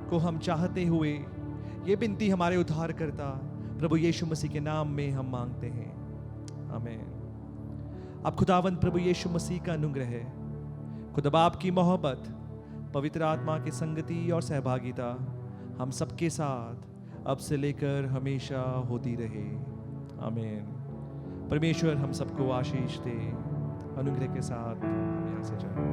को हम चाहते हुए ये विनती हमारे उद्धारकर्ता प्रभु यीशु मसीह के नाम में हम मांगते हैं, आमीन। अब खुदावंद प्रभु यीशु मसीह का अनुग्रह, खुदा बाप की मोहब्बत, पवित्र आत्मा की संगति और सहभागिता हम सबके साथ अब से लेकर हमेशा होती रहे, आमीन। परमेश्वर हम सबको आशीष दे। अनुग्रह के साथ हम यहाँ से जाएं।